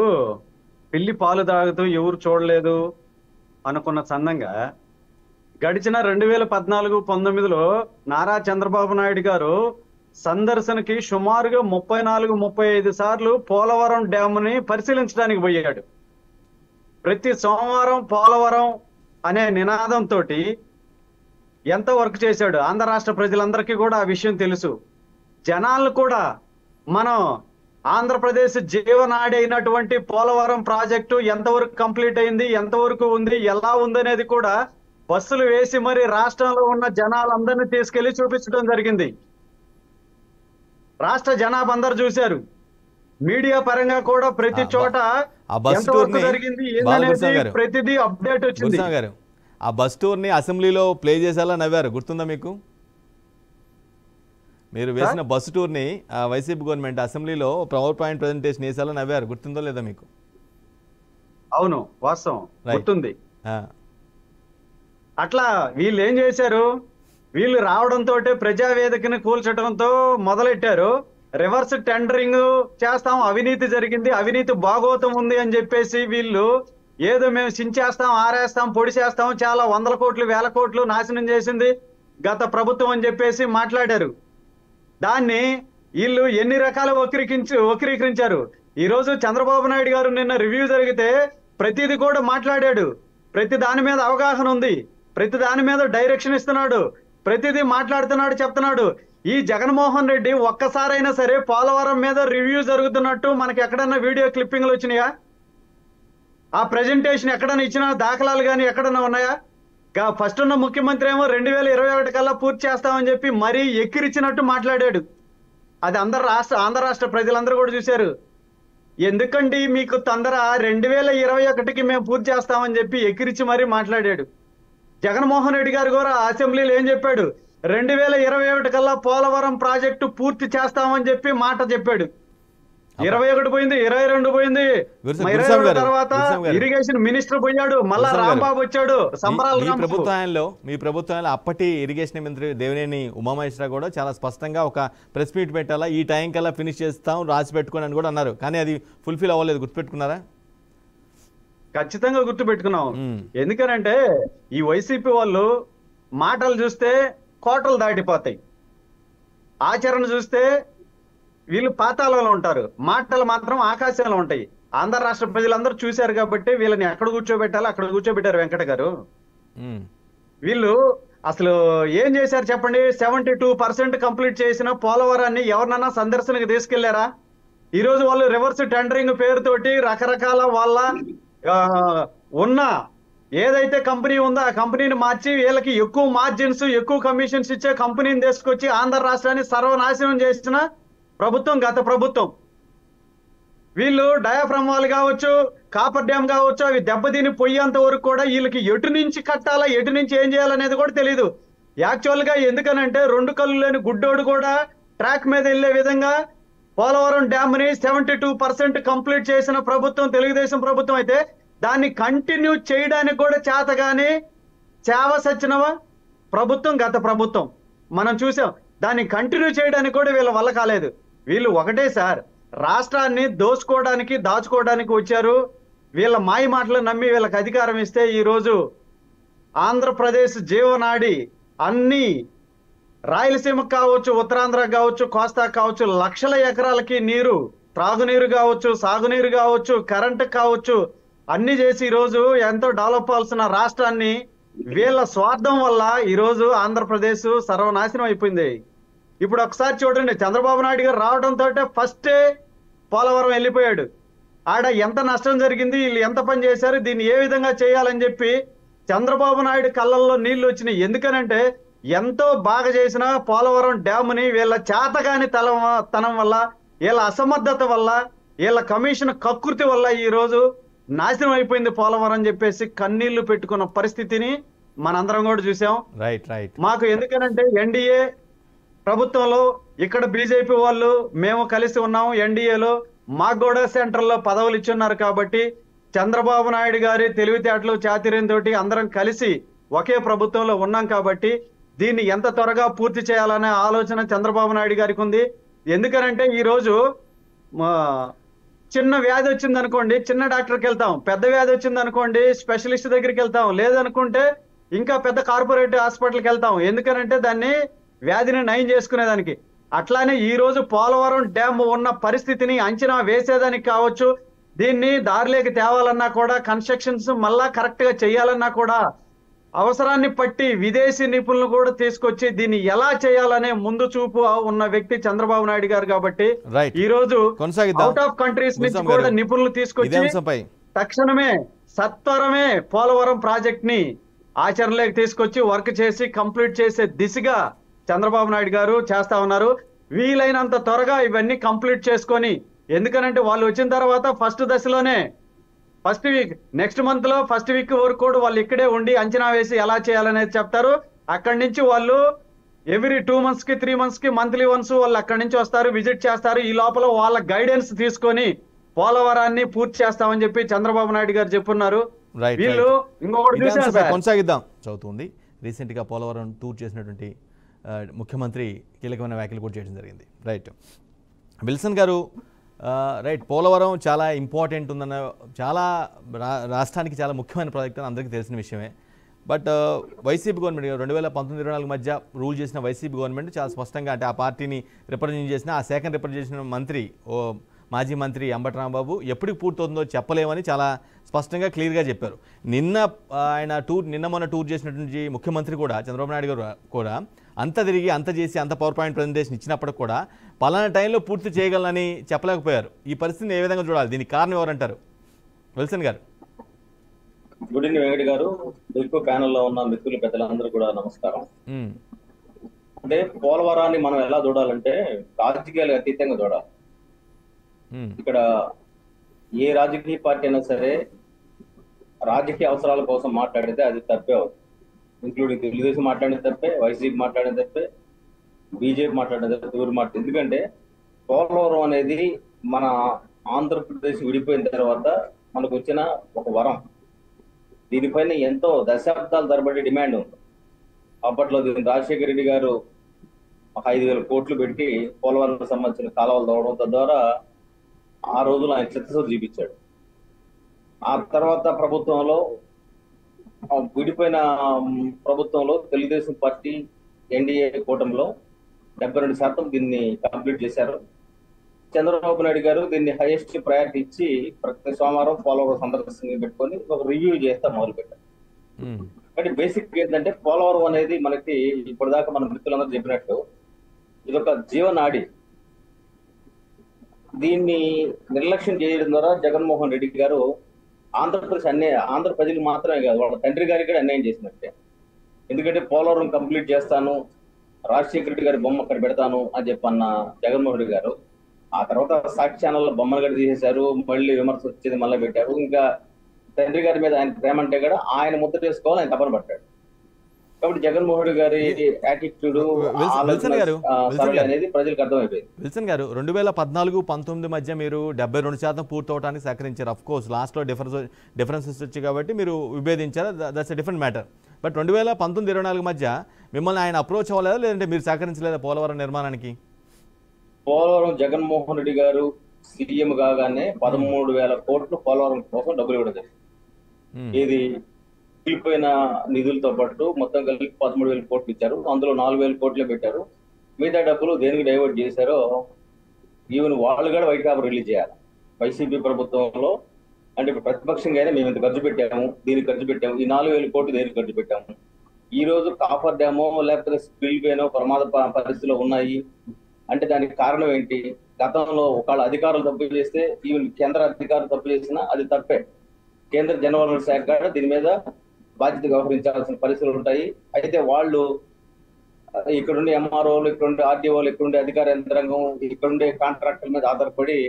పిల్లి పాలు తాగుతూ ఎవరు చూడలేదు అనుకున్న చందంగా గడిచిన 2014-19లో నారా చంద్రబాబు నాయుడు గారు సందర్శనకి సుమారుగా 34-35 సార్లు పోలవరం డ్యామ్ని పరిశీలించడానికి పోయాడు. ప్రతి సోమవారం పోలవరం అనే నినాదంతో ఎంత వర్క్ చేశాడు ఆంధ్ర రాష్ట్ర ప్రజలందరికీ కూడా ఆ విషయం తెలుసు. జనాలను కూడా మనం ఆంధ్రప్రదేశ్ జీవనాడి అయినటువంటి పోలవరం ప్రాజెక్టు ఎంతవరకు కంప్లీట్ అయింది, ఎంతవరకు ఉంది, ఎలా ఉందనేది కూడా బస్సులు వేసి మరి రాష్ట్రంలో ఉన్న జనాలందరినీ తీసుకెళ్లి చూపించడం జరిగింది. రాష్ట్ర జనాభా అందరు చూశారు. మీడియా పరంగా కూడా ప్రతి చోట ఎంతవరకు జరిగింది ఏందనేది ప్రతిదీ అప్డేట్ వచ్చింది. ఆ బస్ టూర్ని అసెంబ్లీలో ప్లే చేసేలా నవ్వారు, గుర్తుందా మీకు? మీరు వేసిన బస్సు టూర్ని వైసీపీ గవర్నమెంట్ అసెంబ్లీలో పవర్ పాయింట్ ప్రజెంటేషన్ వేసేలా నవ్వారు, గుర్తుందో లేదా మీకు? అవును, వాస్తవం గుర్తుంది. అట్లా వీళ్ళు ఏం చేశారు, వీళ్ళు రావడంతో ప్రజావేదికని కూల్చడంతో మొదలెట్టారు. రివర్స్ టెండరింగ్ చేస్తాం, అవినీతి జరిగింది, అవినీతి భాగోతం ఉంది అని చెప్పేసి వీళ్ళు ఏదో మేము సించేస్తాం, ఆరేస్తాం, పొడి చేస్తాం, చాలా 100 కోట్లు 1000 కోట్లు నాశనం చేసింది గత ప్రభుత్వం అని చెప్పేసి మాట్లాడారు. దాన్ని వీళ్ళు ఎన్ని రకాలు వక్రీకరించారు. ఈ రోజు చంద్రబాబు నాయుడు గారు నిన్న రివ్యూ జరిగితే ప్రతిది కూడా మాట్లాడాడు. ప్రతి దాని మీద అవగాహన ఉంది, ప్రతి దాని మీద డైరెక్షన్ ఇస్తున్నాడు, ప్రతిదీ మాట్లాడుతున్నాడు, చెప్తున్నాడు. ఈ జగన్మోహన్ రెడ్డి ఒక్కసారైనా సరే పోలవరం మీద రివ్యూ జరుగుతున్నట్టు మనకి ఎక్కడన్నా వీడియో క్లిప్పింగ్లు వచ్చినాయా? ఆ ప్రెజెంటేషన్ ఎక్కడన్నా ఇచ్చిన దాఖలాలు కానీ ఎక్కడన్నా ఉన్నాయా? ఫస్ట్ ఉన్న ముఖ్యమంత్రి ఏమో 2021 కల్లా పూర్తి చేస్తామని చెప్పి మరీ ఎక్కిరిచ్చినట్టు మాట్లాడాడు. అది ఆంధ్ర రాష్ట్ర ప్రజలందరూ కూడా చూశారు. ఎందుకండి మీకు తొందర, 2021కి మేము పూర్తి చేస్తామని చెప్పి ఎక్కిరిచ్చి మరీ మాట్లాడాడు. జగన్మోహన్ రెడ్డి గారు కూడా అసెంబ్లీలో ఏం చెప్పాడు, 2021 కల్లా పోలవరం ప్రాజెక్టు పూర్తి చేస్తామని చెప్పి మాట చెప్పాడు. 21 పోయింది, 22 పోయింది, 22 తర్వాత ఇరిగేషన్ మినిస్టర్ పోయాడు, మళ్ళా రాంబాబు వచ్చాడు. మీ ప్రభుత్వంలో అప్పటి ఇరిగేషన్ మంత్రి దేవినేని ఉమామహేశ్వరరావు కూడా చాలా స్పష్టంగా ఒక ప్రెస్ మీట్ పెట్టాలా, ఈ టైం కల్లా ఫినిష్ చేస్తాం, రాసి పెట్టుకుని అని కూడా అన్నారు. కానీ అది ఫుల్ఫిల్ అవ్వలేదు, గుర్తుపెట్టుకున్నారా? ఖచ్చితంగా గుర్తుపెట్టుకున్నాం. ఎందుకనంటే ఈ వైసీపీ వాళ్ళు మాటలు చూస్తే కోటలు దాటిపోతాయి, ఆచరణ చూస్తే వీళ్ళు పాతాళంలో ఉంటారు, మాటలు మాత్రం ఆకాశంలో ఉంటాయి. ఆంధ్ర రాష్ట్ర ప్రజలందరూ చూశారు కాబట్టి వీళ్ళని ఎక్కడ కూర్చోబెట్టాలో అక్కడ కూర్చోబెట్టారు వెంకట గారు. వీళ్ళు అసలు ఏం చేశారు చెప్పండి? 72% కంప్లీట్ చేసిన పోలవరాన్ని ఎవరినన్నా సందర్శనకు తీసుకెళ్లారా? ఈ రోజు వాళ్ళు రివర్స్ టెండరింగ్ పేరుతోటి రకరకాల వాళ్ళ ఉన్న ఏదైతే కంపెనీ ఉందో ఆ కంపెనీని మార్చి వీళ్ళకి ఎక్కువ మార్జిన్స్, ఎక్కువ కమిషన్స్ ఇచ్చే కంపెనీని తీసుకొచ్చి ఆంధ్ర రాష్ట్రాన్ని సర్వనాశనం చేసిన ప్రభుత్వం గత ప్రభుత్వం. వీళ్ళు డయాఫ్రమ్ వాల్ కావచ్చు, కాపర్ డ్యామ్ కావచ్చు, అవి దెబ్బతిని పోయేంత వరకు కూడా వీళ్ళకి ఎటు నుంచి కట్టాలా, ఎటు నుంచి ఏం చేయాలనేది కూడా తెలియదు. యాక్చువల్ గా ఎందుకనంటే 2 కళ్ళు లేని గుడ్డోడు కూడా ట్రాక్ మీద వెళ్లే విధంగా పోలవరం డ్యామ్ ని 72% కంప్లీట్ చేసిన ప్రభుత్వం తెలుగుదేశం ప్రభుత్వం అయితే దాన్ని కంటిన్యూ చేయడానికి కూడా చేతగాని చేవ సచ్చినవ ప్రభుత్వం గత ప్రభుత్వం మనం చూసాం. దాన్ని కంటిన్యూ చేయడానికి కూడా వీళ్ళ వల్ల కాలేదు. వీళ్ళు ఒకటే సార్, రాష్ట్రాన్ని దోచుకోవడానికి దాచుకోవడానికి వచ్చారు. వీళ్ళ మాయ మాటలు నమ్మి వీళ్ళకి అధికారం ఇస్తే ఈరోజు ఆంధ్రప్రదేశ్ జీవనాడి అన్ని రాయలసీమ కావచ్చు, ఉత్తరాంధ్ర కావచ్చు, కోస్తా కావచ్చు, లక్షల ఎకరాలకి నీరు, త్రాగునీరు కావచ్చు, సాగునీరు కావచ్చు, కరెంటు కావచ్చు, అన్ని చేసి ఈరోజు ఎంతో డెవలప్ అవ్వాల్సిన రాష్ట్రాన్ని వీళ్ళ స్వార్థం వల్ల ఈరోజు ఆంధ్రప్రదేశ్ సర్వనాశనం అయిపోయింది. ఇప్పుడు ఒకసారి చూడండి, చంద్రబాబు నాయుడు గారు రావడంతో ఫస్టే పోలవరం వెళ్ళిపోయాడు. ఆడ ఎంత నష్టం జరిగింది, వీళ్ళు ఎంత పని చేశారు, దీన్ని ఏ విధంగా చేయాలని చెప్పి చంద్రబాబు నాయుడు కళ్ళల్లో నీళ్లు వచ్చినాయి. ఎందుకనంటే ఎంతో బాగా చేసిన పోలవరం డ్యాముని వీళ్ళ చేతగాని తనం వల్ల, వీళ్ళ అసమర్థత వల్ల, వీళ్ళ కమిషన్ కకృతి వల్ల ఈరోజు నాశనం అయిపోయింది పోలవరం అని చెప్పేసి కన్నీళ్లు పెట్టుకున్న పరిస్థితిని మనందరం కూడా చూసాం. మాకు ఎందుకనంటే ఎన్డీఏ ప్రభుత్వంలో ఇక్కడ బీజేపీ వాళ్ళు మేము కలిసి ఉన్నాము. ఎన్డీఏలో మాకు కూడా సెంట్రల్లో పదవులు ఇచ్చున్నారు కాబట్టి చంద్రబాబు నాయుడు గారి తెలివితేటలు చాతుర్యంతో అందరం కలిసి ఒకే ప్రభుత్వంలో ఉన్నాం కాబట్టి దీన్ని ఎంత త్వరగా పూర్తి చేయాలనే ఆలోచన చంద్రబాబు నాయుడు గారికి ఉంది. ఎందుకనంటే ఈరోజు చిన్న వ్యాధి వచ్చింది అనుకోండి, చిన్న డాక్టర్కి వెళ్తాం. పెద్ద వ్యాధి వచ్చింది అనుకోండి, స్పెషలిస్ట్ దగ్గరికి వెళ్తాం. లేదనుకుంటే ఇంకా పెద్ద కార్పొరేట్ హాస్పిటల్కి వెళ్తాం. ఎందుకనంటే దాన్ని వ్యాధిని నయం చేసుకునేదానికి. అట్లానే ఈ రోజు పోలవరం డ్యామ్ ఉన్న పరిస్థితిని అంచనా వేసేదానికి కావచ్చు, దీన్ని దారిలోకి తేవాలన్నా కూడా, కన్స్ట్రక్షన్స్ మళ్ళా కరెక్ట్ గా చేయాలన్నా కూడా అవసరాన్ని పట్టి విదేశీ నిపుణులు కూడా తీసుకొచ్చి దీన్ని ఎలా చేయాలనే ముందు చూపు ఉన్న వ్యక్తి చంద్రబాబు నాయుడు గారు. కాబట్టి ఈ రోజు అవుట్ ఆఫ్ కంట్రీస్ నుంచి కూడా నిపుణులు తీసుకొచ్చి తక్షణమే సత్వరమే పోలవరం ప్రాజెక్ట్ ని ఆచరణలోకి తీసుకొచ్చి వర్క్ చేసి కంప్లీట్ చేసే దిశగా చంద్రబాబు నాయుడు గారు చేస్తా ఉన్నారు. వీలైనంత త్వరగా ఇవన్నీ కంప్లీట్ చేసుకొని, ఎందుకనంటే వాళ్ళు వచ్చిన తర్వాత ఫస్ట్ దశలోనే ఫస్ట్ వీక్, నెక్స్ట్ మంత్ లో ఫస్ట్ వీక్ వరకు కూడా వాళ్ళు ఇక్కడే ఉండి అంచనా వేసి ఎలా చేయాలనేది చెప్తారు. అక్కడి నుంచి వాళ్ళు ఎవ్రీ 2 months కి 3 months కి మంత్లీ వన్స్ వాళ్ళు అక్కడి నుంచి వస్తారు, విజిట్ చేస్తారు. ఈ లోపల వాళ్ళ గైడెన్స్ తీసుకొని పోలవరాన్ని పూర్తి చేస్తామని చెప్పి చంద్రబాబు నాయుడు గారు చెప్పున్నారు. వీళ్ళు ఇంకొకటి చూసారు సార్, కొనసాగిద్దాం చదువుతుంది. రీసెంట్ గా పోలవరం టూర్ చేసినటువంటి ముఖ్యమంత్రి కీలకమైన వ్యాఖ్యలు కూడా చేయడం జరిగింది. విల్సన్ గారు, పోలవరం చాలా ఇంపార్టెంట్ ఉందన్న, చాలా రాష్ట్రానికి చాలా ముఖ్యమైన ప్రాజెక్ట్ అని అందరికీ తెలిసిన విషయమే. బట్ వైసీపీ గవర్నమెంట్ 2019-24 మధ్య రూల్ చేసిన వైసీపీ గవర్నమెంట్ చాలా స్పష్టంగా, అంటే ఆ పార్టీని రిప్రజెంట్ చేసిన, ఆ శాఖను రిప్రజెంట్ చేసిన మంత్రి మాజీ మంత్రి అంబటి రాంబాబు ఎప్పటికి పూర్తవుతుందో చెప్పలేమని చాలా స్పష్టంగా క్లియర్గా చెప్పారు. నిన్న మొన్న టూర్ చేసినటువంటి ముఖ్యమంత్రి కూడా, చంద్రబాబు నాయుడు గారు కూడా అంత తిరిగి అంత చేసి అంత పవర్ పాయింట్ ప్రజెంటేషన్ ఇచ్చినప్పటికి కూడా పలానా టైంలో పూర్తి చేయగలనని చెప్పలేకపోయారు. ఈ పరిస్థితిని ఏ విధంగా చూడాలి, దీనికి కారణం ఎవరంటారు విల్సన్ గారు? గుడ్ ఈవినింగ్ వెంకట గారు, ఎక్కువ ప్యానెల్లో ఉన్న మిత్రులు పెద్దలందరూ కూడా నమస్కారం. అంటే పోలవరాన్ని మనం ఎలా చూడాలంటే రాజకీయాలకు అతీతంగా చూడాలి. ఇక్కడ ఏ రాజకీయ పార్టీ అయినా సరే రాజకీయ అవసరాల కోసం మాట్లాడితే అది తప్పే అవుతుంది. ఇంక్లూడింగ్ తెలుగుదేశం మాట్లాడిన తప్పే, వైసీపీ మాట్లాడిన తప్పే, బీజేపీ మాట్లాడిన తప్పే, ఎవరు మాట్లాడు. ఎందుకంటే పోలవరం అనేది మన ఆంధ్రప్రదేశ్ విడిపోయిన తర్వాత మనకు వచ్చిన ఒక వరం. దీనిపైన ఎంతో దశాబ్దాల తరబడి డిమాండ్ ఉంది. అప్పట్లో దీన్ని రాజశేఖర రెడ్డి గారు 5,000 కోట్లు పెట్టి పోలవరం సంబంధించిన కాలువలు తవ్వడం, తద్వారా ఆ రోజులు ఆయన చిత్తశుద్ధి చూపించాడు. ఆ తర్వాత ప్రభుత్వంలో, విడిపోయిన ప్రభుత్వంలో తెలుగుదేశం పార్టీ ఎన్డీఏ కూటమిలో 72% దీన్ని కంప్లీట్ చేశారు. చంద్రబాబు నాయుడు గారు దీన్ని హైయెస్ట్ ప్రయారిటీ ఇచ్చి ప్రతి సోమవారం పోలవరం సందర్శన పెట్టుకొని ఒక రివ్యూ చేస్తా మొదలు పెట్టారు. కానీ బేసిక్ ఏంటంటే పోలవరం అనేది మనకి ఇప్పటిదాకా మన మిత్రులందరూ చెప్పినట్టు ఇదొక జీవనాడి. దీన్ని నిర్లక్ష్యం చేయడం ద్వారా జగన్మోహన్ రెడ్డి గారు ఆంధ్ర ప్రజలకు మాత్రమే కాదు, వాళ్ళ తండ్రి గారికి కూడా అన్యాయం చేసినట్టే. ఎందుకంటే పోలవరం కంప్లీట్ చేస్తాను, రాజశేఖర రెడ్డి గారి బొమ్మ అక్కడ పెడతాను అని చెప్పన్న జగన్మోహన్ రెడ్డి గారు ఆ తర్వాత సాక్షి ఛానల్లో బొమ్మలు కూడా తీసేశారు, మళ్ళీ విమర్శ వచ్చేది మళ్ళీ పెట్టారు. ఇంకా తండ్రి గారి మీద ఆయన ప్రేమ అంటే కూడా ఆయన ముద్ర చేసుకోవాలి, ఆయన తపన పట్టాడు. కాబట్టి జగన్మోహన్ రెడ్డి గారి యాటిట్యూడ్ అనేది ప్రజలకు అర్థమైపోయింది. విల్సన్ గారు, 2014-19 మధ్య మీరు 72% పూర్తవడానికి సహకరించారు. అఫ్ కోర్స్ లాస్ట్ లో డిఫరెన్సెస్ వచ్చాయి కాబట్టి మీరు విభేదించారు, that's a different matter. But 2019-24 మధ్య మిమ్మల్ని ఆయన అప్రోచ్ అవ్వలేదా, లేదంటే మీరు సహకరించలేదా పోలవరం నిర్మాణానికి? పోలవరం జగన్మోహన్ రెడ్డి గారు సీఎం కాగానే 13,000 కోట్లు పోలవరం కోసం డబ్బులు ఇవ్వడం జరిగింది. ఇది మిగిలిపోయిన నిధులతో పాటు మొత్తం కలిపి 13,000 కోట్లు ఇచ్చారు. అందులో 4,000 కోట్లే పెట్టారు. మిగతా డబ్బులు దేనికి డైవర్ట్ చేశారో ఈవెన్ వాళ్ళు కూడా వైట్ పేపర్ రిలీజ్ చేయాలి. వైసీపీ ప్రభుత్వంలో అంటే ఇప్పుడు ప్రతిపక్షంగానే మేము ఇంత ఖర్చు పెట్టాము, దీనికి ఖర్చు పెట్టాము, ఈ 4,000 కోట్లు దేనికి ఖర్చు పెట్టాము, ఈ రోజు కాఫర్ డ్యామో లేకపోతే స్పిల్ వేనో ప్రమాద పరిస్థితిలో ఉన్నాయి అంటే దానికి కారణం ఏంటి? గతంలో ఒకవేళ అధికారులు తప్పు చేస్తే, ఈవెన్ కేంద్ర అధికారులు తప్పు చేసినా అది తప్పే. కేంద్ర జలవనరుల శాఖ కూడా దీని మీద బాధ్యత వ్యవహరించాల్సిన పరిస్థితులు ఉంటాయి. అయితే వాళ్ళు ఇక్కడుండే ఎంఆర్ఓలు, ఇక్కడుండే ఆర్డీఓలు, ఇక్కడుండే అధికార యంత్రాంగం, ఇక్కడుండే కాంట్రాక్టర్ మీద ఆధారపడి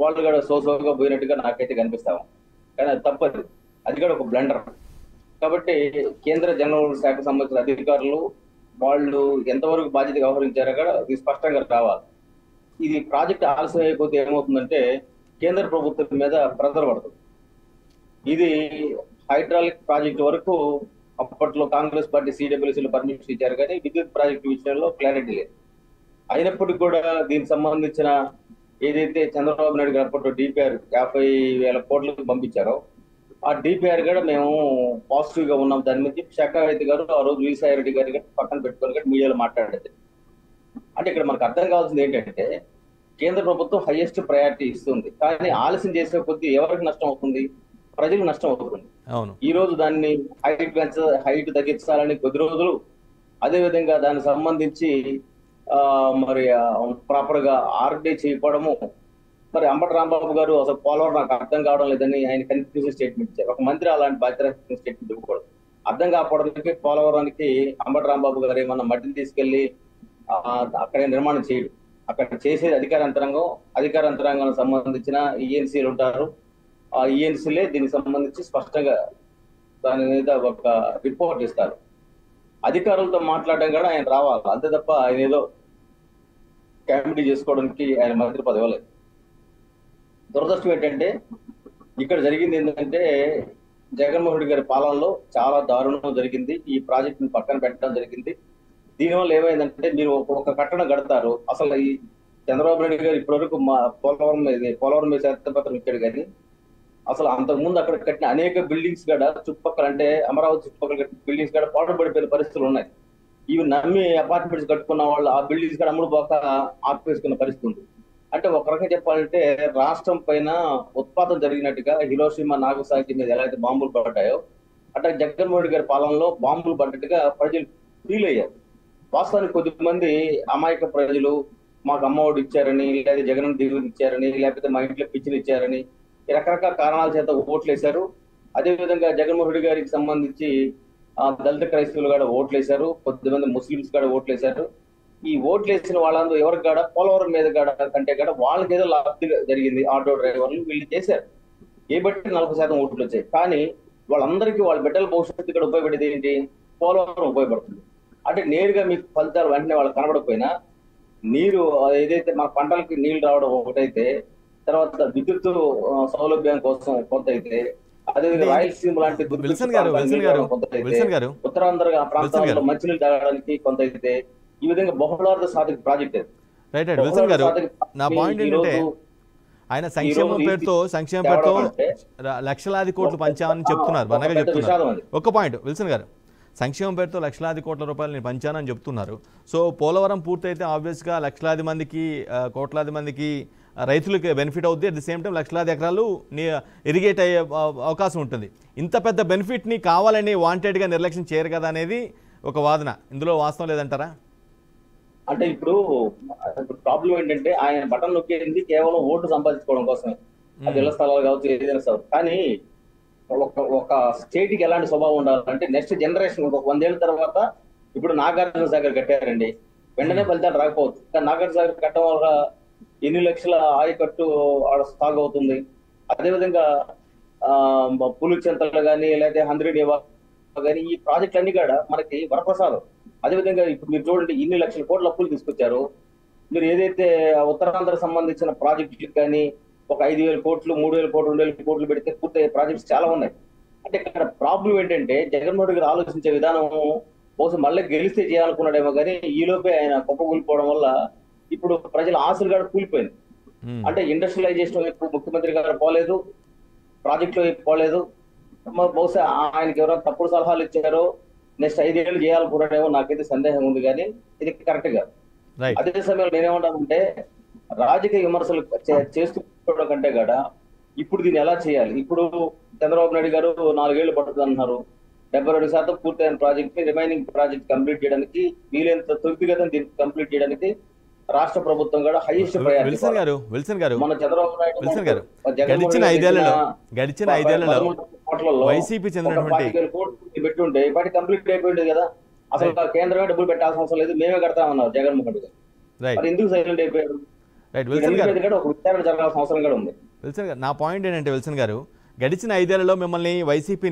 వాళ్ళు కూడా సోసోగా పోయినట్టుగా నాకైతే కనిపిస్తాము. కానీ అది తప్పదు, అది కూడా ఒక బ్లండర్. కాబట్టి కేంద్ర జలవనరుల శాఖకు సంబంధించిన అధికారులు వాళ్ళు ఎంతవరకు బాధ్యత వ్యవహరించారో కూడా ఇది స్పష్టంగా రావాలి. ఇది ప్రాజెక్ట్ ఆలస్యం అయిపోతే ఏమవుతుందంటే కేంద్ర ప్రభుత్వం మీద ప్రెజర్ పడుతుంది. ఇది హైడ్రాలిక్ ప్రాజెక్ట్ వరకు అప్పట్లో కాంగ్రెస్ పార్టీ సిడబ్ల్యూసీలో పర్మిషన్ ఇచ్చారు, కానీ విద్యుత్ ప్రాజెక్టు విషయంలో క్లారిటీ లేదు. అయినప్పటికీ కూడా దీనికి సంబంధించిన ఏదైతే చంద్రబాబు నాయుడు గారు అప్పట్లో డిపిఆర్ 50,000 కోట్లకు పంపించారో ఆ డిపిఆర్ కూడా మేము పాజిటివ్ గా ఉన్నాం. దాని మీద శాఖావేత్త గారు ఆ రోజు విజయసాయి రెడ్డి గారి పక్కన పెట్టుకొని మీడియాలో మాట్లాడేది. అంటే ఇక్కడ మనకు అర్థం కావాల్సింది ఏంటంటే కేంద్ర ప్రభుత్వం హైయెస్ట్ ప్రయారిటీ ఇస్తుంది, కానీ ఆలస్యం చేసే కొద్దీ ఎవరికి నష్టం అవుతుంది? ప్రజలకు నష్టం అవుతుంది. ఈ రోజు దాన్ని హైట్ తగ్గించాలని కొద్ది రోజులు, అదే విధంగా దానికి సంబంధించి మరి ప్రాపర్ గా ఆర్డీ చేయకపోవడము. మరి అంబటి రాంబాబు గారు అసలు పోలవరం నాకు అర్థం కావడం లేదని ఆయన కన్ఫ్యూజన్ స్టేట్మెంట్ ఇచ్చారు. ఒక మంత్రి అలాంటి బాధ్యత స్టేట్మెంట్ ఇవ్వకూడదు. అర్థం కాకపోవడానికి పోలవరానికి అంబటి రాంబాబు గారు ఏమన్నా మట్టిని తీసుకెళ్లి అక్కడే నిర్మాణం చేయడు. అక్కడ చేసేది అధికార యంత్రాంగానికి సంబంధించిన ఈఎన్సీలు ఉంటారు. ఆ ఈఎన్సీలే దీనికి సంబంధించి స్పష్టంగా దాని మీద ఒక రిపోర్ట్ ఇస్తారు. అధికారులతో మాట్లాడడం కూడా ఆయన రావాలి, అంతే తప్ప ఆయన ఏదో కమిటీ చేసుకోవడానికి ఆయన మంత్రి పదవి ఇవ్వలేదు. దురదృష్టం ఏంటంటే ఇక్కడ జరిగింది ఏంటంటే జగన్మోహన్ రెడ్డి గారి పాలనలో చాలా దారుణం జరిగింది. ఈ ప్రాజెక్టుని పక్కన పెట్టడం జరిగింది. దీనివల్ల ఏమైందంటే మీరు ఒక కట్టడం కడతారు. అసలు ఈ చంద్రబాబు నాయుడు గారు ఇప్పటివరకు పోలవరం మీద శ్వేతపత్రం ఇచ్చాడు, కానీ అసలు అంతకుముందు అక్కడ కట్టిన అనేక బిల్డింగ్స్ కూడా చుట్టుపక్కల అంటే అమరావతి చుట్టుపక్కల కట్టిన బిల్డింగ్స్ కూడా పాడుపడిపోయిన పరిస్థితులు ఉన్నాయి. ఇవి నమ్మి అపార్ట్మెంట్స్ కట్టుకున్న వాళ్ళు ఆ బిల్డింగ్స్ కూడా అమ్ముడు పోక ఆపివేసుకున్న పరిస్థితి ఉంది. అంటే ఒక రకంగా చెప్పాలంటే రాష్ట్రం పైన ఉత్పాతం జరిగినట్టుగా హిరోషిమా నాగసాకి మీద ఎలా అయితే బాంబులు పడ్డాయో అట్లా జగన్మోహన్ రెడ్డి గారి పాలనలో బాంబులు పడ్డట్టుగా ప్రజలు ఫీల్ అయ్యారు. వాస్తవానికి కొద్దిమంది అమాయక ప్రజలు మాకు అమ్మఒడి ఇచ్చారని, లేదా జగన్ దిగులు ఇచ్చారని, లేకపోతే మా ఇంట్లో పిచ్చిలు ఇచ్చారని రకరకాల కారణాల చేత ఓట్లు వేశారు. అదేవిధంగా జగన్మోహన్ రెడ్డి గారికి సంబంధించి దళిత క్రైస్తవులు కూడా ఓట్లు వేశారు, కొద్దిమంది ముస్లింస్ కూడా ఓట్లు వేశారు. ఈ ఓట్లు వేసిన వాళ్ళందరూ ఎవరికి కూడా పోలవరం మీద కంటే కూడా వాళ్ళకి ఏదో లబ్ధి జరిగింది. ఆటో డ్రైవర్లు వీళ్ళు చేశారు, ఏ బట్టి 40% ఓట్లు వచ్చాయి. కానీ వాళ్ళందరికీ వాళ్ళ బిడ్డల భవిష్యత్తు ఇక్కడ ఉపయోగపడేది ఏంటి? పోలవరం ఉపయోగపడుతుంది. అంటే నేరుగా మీకు ఫలితాలు వెంటనే వాళ్ళకి కనబడకపోయినా నీరు ఏదైతే మన పంటలకి నీళ్లు రావడం ఒకటైతే, తర్వాత విద్యుత్ సౌలభ్యం కోసం కొంత అయితే, అదేవిధంగా రాయలసీమ లాంటి ఉత్తరాంధ్ర ప్రాంతాల్లో మంచినీళ్ళు తాగడానికి కొంత అయితే, ఈ విధంగా బహుళార్థ సాధక ప్రాజెక్ట్. నా పాయింట్ ఏంటంటే ఆయన సంక్షేమం పేరుతో లక్షలాది కోట్లు పంచామని చెప్తున్నారు, బాగా చెప్తున్నారు. ఒక్క పాయింట్ విల్సన్ గారు, సంక్షేమం పేరుతో లక్షలాది కోట్ల రూపాయలు నేను పంచానని చెప్తున్నారు. సో పోలవరం పూర్తయితే ఆబ్వియస్గా లక్షలాది మందికి కోట్లాది మందికి రైతులకి బెనిఫిట్ అవుద్ది. అట్ ది సేమ్ టైం లక్షలాది ఎకరాలు ఇరిగేట్ అయ్యే అవకాశం ఉంటుంది. ఇంత పెద్ద బెనిఫిట్ని కావాలని వాంటెడ్గా నిర్లక్ష్యం చేయరు కదా అనేది ఒక వాదన. ఇందులో వాస్తవం లేదంటారా? అంటే ఇప్పుడు ప్రాబ్లం ఏంటంటే ఆయన బటన్ నొక్కేది కేవలం ఓటు సంపాదించుకోవడం కోసమే. అది ఇళ్ల స్థలాలు కావచ్చు, ఏదైనా సార్. కానీ ఒక స్టేట్ కి ఎలాంటి స్వభావం ఉండాలంటే నెక్స్ట్ జనరేషన్ ఒక 100 ఏళ్ళ తర్వాత, ఇప్పుడు నాగార్జున సాగర్ కట్టారండి, వెంటనే ఫలితాలు రాకపోవచ్చు. కానీ నాగార్జున సాగర్ కట్టడం వల్ల ఎన్ని లక్షల ఆయకట్టు సాగు అవుతుంది. అదేవిధంగా పులిచెంతలు కానీ లేకపోతే 100 కానీ ఈ ప్రాజెక్టులు అన్ని కూడా మనకి వరప్రసాదం. అదేవిధంగా ఇప్పుడు మీరు చూడండి, ఇన్ని లక్షల కోట్ల అప్పులు తీసుకొచ్చారు. మీరు ఏదైతే ఉత్తరాంధ్ర సంబంధించిన ప్రాజెక్టులకు కానీ ఒక 5,000 కోట్లు, 3,000 కోట్లు, 2,000 కోట్లు పెడితే పూర్తయ్యే ప్రాజెక్ట్స్ చాలా ఉన్నాయి. అంటే ఇక్కడ ప్రాబ్లం ఏంటంటే జగన్మోహన్ రెడ్డి గారు ఆలోచించే విధానం బహుశా మళ్ళీ గెలిస్తే చేయాలనుకున్నాడేమో, కానీ ఈ లోపే ఆయన కుప్పకూలిపోవడం వల్ల ఇప్పుడు ప్రజల ఆశలు కూడా కూలిపోయింది. అంటే ఇండస్ట్రియలైజేషన్ వైపు ముఖ్యమంత్రి గారు పోలేదు, ప్రాజెక్టుల వైపు పోలేదు. బహుశా ఆయనకి ఎవరో తప్పుడు సలహాలు ఇచ్చారో నెక్స్ట్ 5 ఏళ్ళు చేయాలి కూడా నాకైతే సందేహం ఉంది, కానీ ఇది కరెక్ట్ గా. రైట్. అదే సమయంలో నేనేమంటానంటే రాజకీయ విమర్శలు చేస్తూ కంటే కూడా ఇప్పుడు దీన్ని ఎలా చేయాలి. ఇప్పుడు చంద్రబాబు నాయుడు గారు 4 ఏళ్ళు పడుతుంది అంటున్నారు. 72% పూర్తయిన ప్రాజెక్ట్ ని రిమైనింగ్ ప్రాజెక్ట్ కంప్లీట్ చేయడానికి వీలైనంత త్వరితగతిన దీన్ని కంప్లీట్ చేయడానికి రాష్ట్ర ప్రభుత్వం కూడా హైయెస్ట్ ప్రయారిటీ. విల్సన్ గారు మన చంద్రబాబు నాయుడు గడిచిన 5 ఏళ్లలో వైసీపీ చెందినటువంటి 40,000 కోట్లు పెట్టుంటే ఇప్పటి కంప్లీట్ అయిపోయింది కదా. అసలు కేంద్రమే డబ్బులు పెట్టాల్సిన అవసరం లేదు, మేమే కడతామన్నారు జగన్మోహన్ రెడ్డి గారు. మరి ఎందుకు సైలెంట్ అయిపోయారు? ఒక విచారణ జరగాల్సిన అవసరం కూడా ఉంది. విల్సన్ గారు, నా పాయింట్ ఏంటంటే విల్సన్ గారు, గడిచిన 5 ఏళ్లలో మిమ్మల్ని వైసీపీ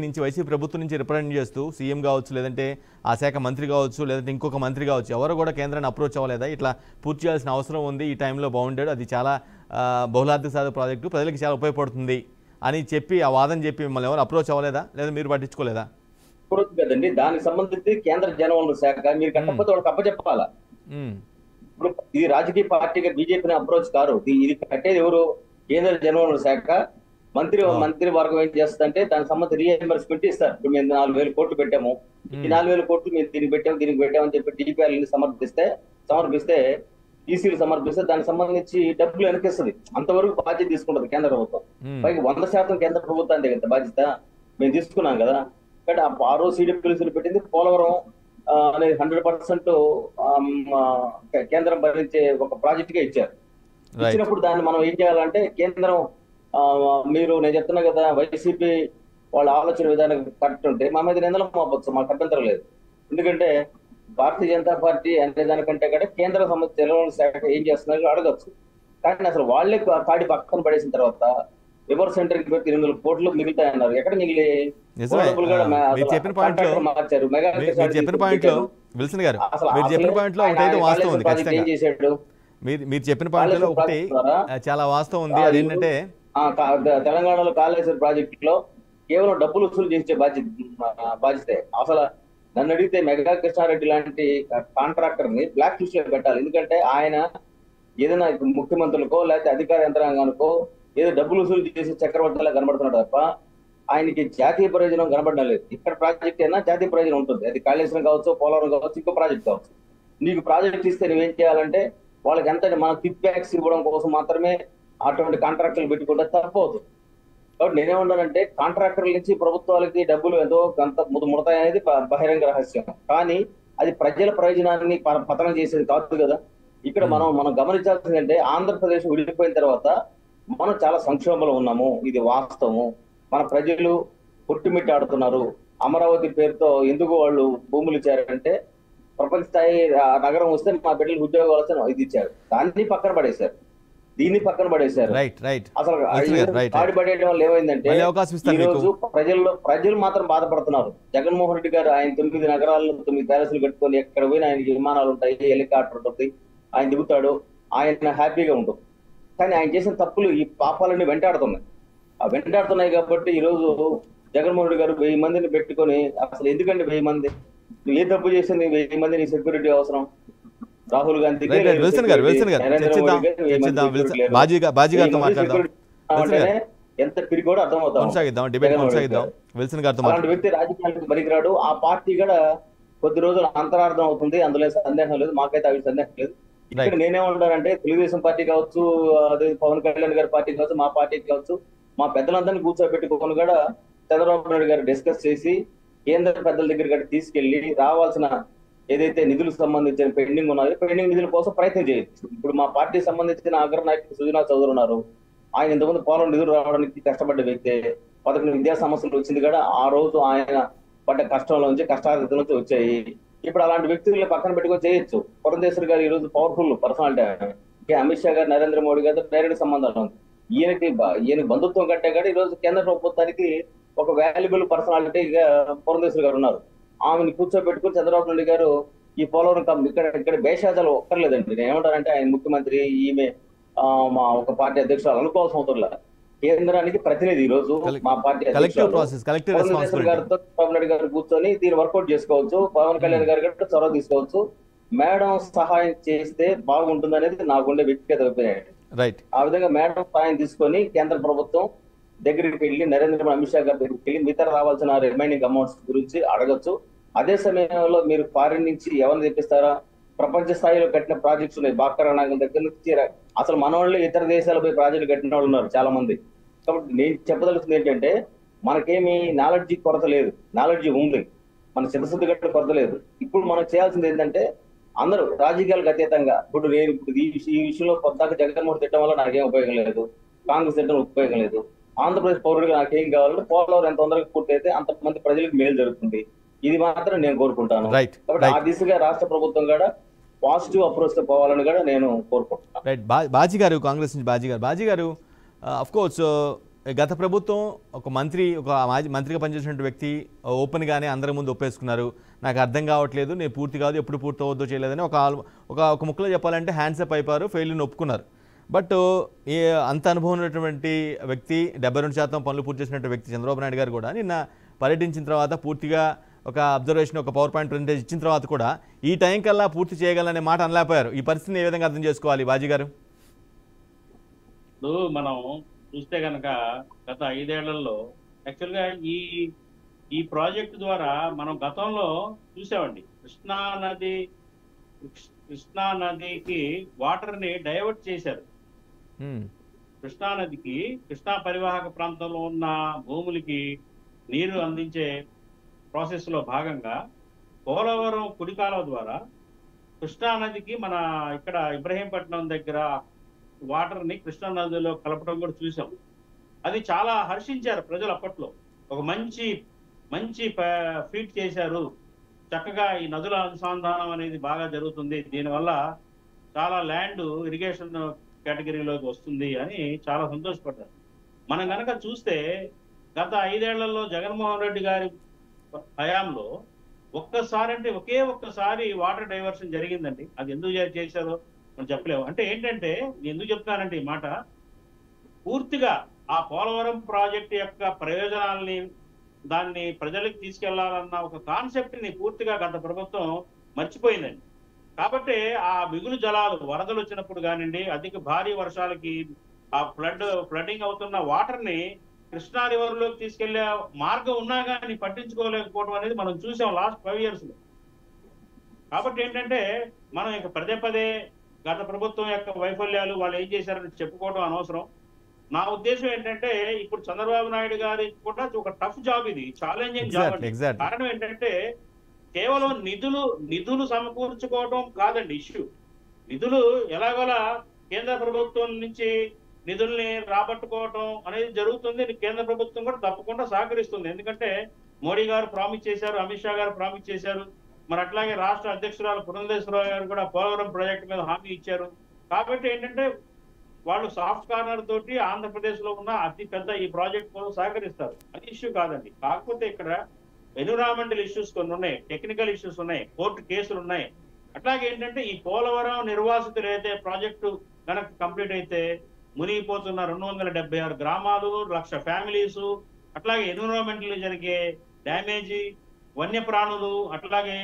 ప్రభుత్వం నుంచి రిప్రజెంట్ చేస్తూ సీఎం కావచ్చు, లేదంటే ఆ శాఖ మంత్రి కావచ్చు, లేదంటే ఇంకొక మంత్రి కావచ్చు, ఎవరు కూడా కేంద్రాన్ని అప్రోచ్ అవ్వలేదా? ఇట్లా పూర్తి చేయాల్సిన అవసరం ఉంది, ఈ టైంలో బాగుండేది, అది చాలా బహుళార్థక సాధక ప్రాజెక్టు, ప్రజలకు చాలా ఉపయోగపడుతుంది అని చెప్పి ఆ వాదన చెప్పి మిమ్మల్ని ఎవరు అప్రోచ్ అవ్వలేదా, లేదా మీరు పట్టించుకోలేదా? అప్రోచ్ కదండి, దానికి సంబంధించి కేంద్ర జనవనరుల శాఖ మీరు కట్టకపోతే వాళ్ళకి అప్పచెప్పాలా. ఇప్పుడు ఇది రాజకీయ పార్టీగా బీజేపీని అప్రోచ్ కారు, ఇది కట్టేది ఎవరు? కేంద్ర జనవనరుల శాఖ. మంత్రి వర్గం ఏం చేస్తుందంటే దానికి సంబంధించి రీఎంబర్స్మెంట్ ఇస్తారు. ఇప్పుడు మేము 4,000 కోట్లు పెట్టాము, ఈ 4,000 కోట్లు మేము దీనికి పెట్టామని చెప్పి డిపిఆర్ని సమర్పిస్తే ఈసీలు సమర్పిస్తే దానికి సంబంధించి డబ్బులు వెనకిస్తుంది. అంతవరకు బాధ్యత తీసుకుంటుంది కేంద్ర ప్రభుత్వం. పైకి 100% కేంద్ర ప్రభుత్వానికి కదా బాధ్యత. మేము తీసుకున్నాం కదా. కాబట్టి ఆ రోజు సిడబ్ల్యూసీలు పెట్టింది పోలవరం అనేది 100% కేంద్రం భరించే ఒక ప్రాజెక్ట్ గా ఇచ్చారు. ఇచ్చినప్పుడు దాన్ని మనం ఏం చేయాలంటే కేంద్రం నేను చెప్తున్నా కదా, వైసీపీ వాళ్ళ ఆలోచన విధానం కరెక్ట్ ఉంటే మా మీద నిందలు మోపచ్చు, మాకు అభ్యంతరం లేదు. ఎందుకంటే భారతీయ జనతా పార్టీ అనే దానికంటే కూడా కేంద్ర సంబంధించిన జనవనరుల శాఖ ఏం చేస్తున్నారో అడగచ్చు. కానీ అసలు వాళ్ళే కాడి పక్కన పడేసిన తర్వాత రివర్ సెంటర్ కి పెట్టి 800 కోట్లు మిగులుతాయన్నారు. ఎక్కడ మిగిలి మార్చారు. ఏం చేశాడు? మీరు చెప్పిన పాయింట్ లో ఒకటి చాలా వాస్తవం ఉంది. అదేంటంటే తెలంగాణలో కాళేశ్వరం ప్రాజెక్ట్ లో కేవలం డబ్బులు వసూలు చేసే బాధ్యతే. అసలు నన్ను అడిగితే మెగా కృష్ణారెడ్డి లాంటి కాంట్రాక్టర్ ని బ్లాక్ లిస్ట్ లో పెట్టాలి. ఎందుకంటే ఆయన ఏదైనా ముఖ్యమంత్రులకో లేకపోతే అధికార యంత్రాంగానికో ఏదో డబ్బులు వసూలు చేసి చక్రవర్తిలా కనబడుతున్నాడు తప్ప ఆయనకి జాతీయ ప్రయోజనం కనబడడం లేదు. ఇక్కడ ప్రాజెక్ట్ అయినా జాతీయ ప్రయోజనం ఉంటుంది. అది కాళేశ్వరం కావచ్చు, పోలవరం కావచ్చు, ఇంకో ప్రాజెక్ట్ కావచ్చు. నీకు ప్రాజెక్ట్ ఇస్తే నువ్వేం చేయాలంటే వాళ్ళకి ఎంత మన కిక్ బ్యాక్స్ ఇవ్వడం కోసం మాత్రమే అటువంటి కాంట్రాక్టర్లు పెట్టుకుంటే తప్పవుతుంది. కాబట్టి నేనేమన్నానంటే కాంట్రాక్టర్ల నుంచి ప్రభుత్వాలకి డబ్బులు ఎంతో అంత ముడతాయి అనేది బహిరంగ రహస్యం. కానీ అది ప్రజల ప్రయోజనాన్ని పతనం చేసేది కాదు కదా. ఇక్కడ మనం గమనించాల్సిందంటే ఆంధ్రప్రదేశ్ విడిపోయిన తర్వాత మనం చాలా సంక్షోభంలో ఉన్నాము, ఇది వాస్తవము. మన ప్రజలు కొట్టుమిట్టాడుతున్నారు. అమరావతి పేరుతో ఎందుకు వాళ్ళు భూములు ఇచ్చారంటే ప్రపంచ స్థాయి నగరం వస్తే మా బిడ్డలకు ఉద్యోగాలు ఇది ఇచ్చారు. దీన్ని పక్కన పడేశారు. అసలు కాడి పడేయడం వల్ల ఏమైందంటే ఈ రోజు ప్రజలు మాత్రం బాధపడుతున్నారు. జగన్మోహన్ రెడ్డి గారు ఆయన 9 నగరాల్లో 9 ప్యాలెస్లు కట్టుకొని ఎక్కడ పోయినా ఆయనకి విమానాలు ఉంటాయి, హెలికాప్టర్ ఉంటుంది, ఆయన దిగుతాడు, ఆయన హ్యాపీగా ఉంటుంది. కానీ ఆయన చేసిన తప్పులు ఈ పాపాలన్నీ వెంటాడుతున్నాయి కాబట్టి ఈ రోజు జగన్మోహన్ రెడ్డి గారు 1000 మందిని పెట్టుకొని అసలు ఎందుకంటే 1000 మంది నువ్వు ఏ తప్పు చేసింది 1000 మంది నీ సెక్యూరిటీ అవసరం? రాహుల్ గాంధీ ఎంత పిరిగోడో అర్థమవుతాం. అలాంటి వ్యక్తి రాజకీయాలకు పనికిరాడు. ఆ పార్టీ కూడా కొద్ది రోజులు అంతరార్థం అవుతుంది, అందులో సందేహం లేదు. మాకైతే అవి సందేహం లేదు. ఇక్కడ నేనేమంటానంటే తెలుగుదేశం పార్టీ కావచ్చు, అదే పవన్ కళ్యాణ్ గారి పార్టీ కావచ్చు, మా పార్టీ కావచ్చు, మా పెద్దలందరినీ కూర్చోబెట్టుకొని కూడా చంద్రబాబు నాయుడు గారు డిస్కస్ చేసి కేంద్ర పెద్దల దగ్గర తీసుకెళ్లి రావాల్సిన ఏదైతే నిధులకు సంబంధించిన పెండింగ్ ఉన్నాయో పెండింగ్ నిధుల కోసం ప్రయత్నం చేయొచ్చు. ఇప్పుడు మా పార్టీ సంబంధించిన అగ్ర నాయకుడు సుజనా చౌదరి ఉన్నారు. ఆయన ఇంతకుముందు పోలవరం నిధులు రావడానికి కష్టపడ్డ వ్యక్తే. 11 విద్యా సమస్యలు వచ్చింది కూడా ఆ రోజు ఆయన పడ్డ కష్టంలో నుంచి కష్టాల నుంచి వచ్చాయి. ఇప్పుడు అలాంటి వ్యక్తులను పక్కన పెట్టుకొని చేయొచ్చు. పురంధేశ్వరి గారు ఈ రోజు పవర్ఫుల్ పర్సనాలిటీ. అమిత్ షా గారు, నరేంద్ర మోడీ గారితో డైరెక్ట్ సంబంధాలు ఉంది. ఈయన బంధుత్వం కంటే కూడా ఈ రోజు కేంద్ర ప్రభుత్వానికి ఒక వాల్యుబుల్ పర్సనాలిటీగా పురంధేశ్వరి గారు ఉన్నారు. ఆమెను కూర్చోబెట్టుకుని చంద్రబాబు నాయుడు గారు ఈ పోలవరం ఇక్కడ భేషాదాలు ఒక్కర్లేదండి. నేను ఏమంటానంటే ఆయన ముఖ్యమంత్రి, ఈమె మా ఒక పార్టీ అధ్యక్షురాలు అనుకోవాల్సిన అవసరం. కేంద్రానికి ప్రతినిధి ఈ రోజు మా పార్టీ పురంధేశ్వరి గారితో చంద్రబాబు నాయుడు గారు కూర్చొని దీన్ని వర్కౌట్ చేసుకోవచ్చు. పవన్ కళ్యాణ్ గారి గారు చొరవ తీసుకోవచ్చు. మేడం సహాయం చేస్తే బాగుంటుంది అనేది నాకుండే వ్యక్తిగత అభిప్రాయం. రైట్. ఆ విధంగా మేడం సాయం తీసుకొని కేంద్ర ప్రభుత్వం దగ్గరికి వెళ్ళి నరేంద్ర మోడీ అమిత్ షా గారి దగ్గరికి వెళ్ళి మిగతా రావాల్సిన రిమైనింగ్ అమౌంట్స్ గురించి అడగచ్చు. అదే సమయంలో మీరు ఫారిన్ నుంచి ఎవరిని తెప్పిస్తారా? ప్రపంచ స్థాయిలో కట్టిన ప్రాజెక్ట్స్ ఉన్నాయి. బాక్కర్ నాగల్ దగ్గర నుంచి అసలు మన వాళ్ళు ఇతర దేశాలపై ప్రాజెక్టులు కట్టిన వాళ్ళు ఉన్నారు చాలా మంది. కాబట్టి నేను చెప్పదలుచుకుంది ఏంటంటే మనకేమి నాలెడ్జి కొరత లేదు, నాలెడ్జి ఉంది, మన చిత్తశుద్ధి గట్టిన కొరత లేదు. ఇప్పుడు మనం చేయాల్సింది ఏంటంటే అందరూ రాజకీయాలకు అతీతంగా ఇప్పుడు నేను ఇప్పుడు ఈ విషయంలో కొత్తగా జగన్మోహన్ తిట్టడం వల్ల నాకేం ఉపయోగం లేదు, కాంగ్రెస్ తిట్టడం ఉపయోగం లేదు. ఆంధ్రప్రదేశ్ పౌరుడిగా నాకేం కావాలంటే పోలవరం ఎంత తొందరగా పూర్తయితే అంతమంది ప్రజలకు మేలు జరుగుతుంది. ఇది మాత్రం నేను కోరుకుంటాను. కాబట్టి ఆ దిశగా రాష్ట్ర ప్రభుత్వం కూడా పాజిటివ్ అప్రోచ్ తో పోవాలని కూడా నేను కోరుకుంటున్నాను. రైట్. బాజీ గారు, కాంగ్రెస్ నుంచి బాజీ గారు అఫ్ కోర్స్ గత ప్రభుత్వం ఒక మాజీ మంత్రిగా పనిచేసినటువంటి వ్యక్తి ఓపెన్గానే అందరి ముందు ఒప్పేసుకున్నారు, నాకు అర్థం కావట్లేదు, నేను పూర్తి కాదు, ఎప్పుడు పూర్తి అవ్వద్దో చేయలేదని ఒక ముక్కలో చెప్పాలంటే హ్యాండ్సప్ అయిపోయారు, ఫెయిల్యూర్ని ఒప్పుకున్నారు. బట్ అంత అనుభవం ఉన్నటువంటి వ్యక్తి, 72% పనులు పూర్తి చేసినటువంటి వ్యక్తి చంద్రబాబు నాయుడు గారు కూడా నిన్న పర్యటించిన తర్వాత పూర్తిగా ఒక అబ్జర్వేషన్, ఒక పవర్ పాయింట్ ప్రెజెంటేషన్ ఇచ్చిన తర్వాత కూడా ఈ టైం కల్లా పూర్తి చేయగలనే మాట అనలేకపోయారు. ఈ పరిస్థితిని ఏ విధంగా అర్థం చేసుకోవాలి బాజీ గారు? ఇప్పుడు మనం చూస్తే కనుక గత 5 ఏళ్లలో యాక్చువల్గా ఈ ప్రాజెక్టు ద్వారా మనం గతంలో చూసామండి. కృష్ణా నదికి వాటర్ ని డైవర్ట్ చేశారు. కృష్ణా నదికి, కృష్ణా పరివాహక ప్రాంతంలో ఉన్న భూములకి నీరు అందించే ప్రాసెస్ లో భాగంగా పోలవరం కుడికాలువ ద్వారా కృష్ణా నదికి మన ఇక్కడ ఇబ్రహీంపట్నం దగ్గర వాటర్ ని కృష్ణా నదిలో కలపడం కూడా చూసాం. అది చాలా హర్షించారు ప్రజలు అప్పట్లో. ఒక మంచి ఫీట్ చేశారు, చక్కగా ఈ నదుల అనుసంధానం అనేది బాగా జరుగుతుంది, దీనివల్ల చాలా ల్యాండ్ ఇరిగేషన్ కేటగిరీలోకి వస్తుంది అని చాలా సంతోషపడ్డారు. మనం కనుక చూస్తే గత 5 ఏళ్లలో జగన్మోహన్ రెడ్డి గారి హయాంలో ఒకే ఒక్కసారి వాటర్ డైవర్షన్ జరిగిందండి. అది ఎందుకు చేశారో మనం చెప్పలేము. అంటే ఏంటంటే, ఎందుకు చెప్తానంటే ఈ మాట, పూర్తిగా ఆ పోలవరం ప్రాజెక్టు యొక్క ప్రయోజనాలని, దాన్ని ప్రజలకు తీసుకెళ్లాలన్న ఒక కాన్సెప్ట్ ని పూర్తిగా గత ప్రభుత్వం మర్చిపోయిందండి. కాబట్టి ఆ మిగులు జలాలు వరదలు వచ్చినప్పుడు కానివ్వండి, అధిక భారీ వర్షాలకి ఆ ఫ్లడ్డింగ్ అవుతున్న వాటర్ ని కృష్ణా రివర్ లోకి తీసుకెళ్లే మార్గం ఉన్నా కానీ పట్టించుకోలేకపోవడం అనేది మనం చూసాం లాస్ట్ 5 years లో. కాబట్టి ఏంటంటే మనం ఇక పదే గత ప్రభుత్వం యొక్క వైఫల్యాలు వాళ్ళు ఏం చేశారని చెప్పుకోవడం అనవసరం. నా ఉద్దేశం ఏంటంటే, ఇప్పుడు చంద్రబాబు నాయుడు గారి కూడా ఒక టఫ్ జాబ్, ఇది ఛాలెంజింగ్ జాబ్. కారణం ఏంటంటే కేవలం నిధులు సమకూర్చుకోవడం కాదండి ఇష్యూ. నిధులు ఎలాగోలా కేంద్ర ప్రభుత్వం నుంచి నిధుల్ని రాబట్టుకోవటం అనేది జరుగుతుంది. కేంద్ర ప్రభుత్వం కూడా తప్పకుండా సహకరిస్తుంది. ఎందుకంటే మోడీ గారు ప్రామిస్ చేశారు, అమిత్ షా గారు ప్రామిస్ చేశారు, మరి అట్లాగే రాష్ట్ర అధ్యక్షురాలు పురంధేశ్వరరావు గారు కూడా పోలవరం ప్రాజెక్టు మీద హామీ ఇచ్చారు. కాబట్టి ఏంటంటే వాళ్ళు సాఫ్ట్ కార్నర్ తోటి ఆంధ్రప్రదేశ్ లో ఉన్న అతి పెద్ద ఈ ప్రాజెక్ట్ కోసం సహకరిస్తారు. అది ఇష్యూ కాదండి. కాకపోతే ఇక్కడ ఎన్విరాన్మెంటల్ ఇష్యూస్ కొన్ని ఉన్నాయి, టెక్నికల్ ఇష్యూస్ ఉన్నాయి, కోర్టు కేసులు ఉన్నాయి. అట్లాగే ఏంటంటే ఈ పోలవరం నిర్వాసితులు అయితే ప్రాజెక్టు కనుక కంప్లీట్ అయితే మునిగిపోతున్న 276 గ్రామాలు, 1,00,000 ఫ్యామిలీస్, అట్లాగే ఎన్విరాన్మెంటల్ జరిగే డ్యామేజీ, వన్యప్రాణులు, అట్లాగే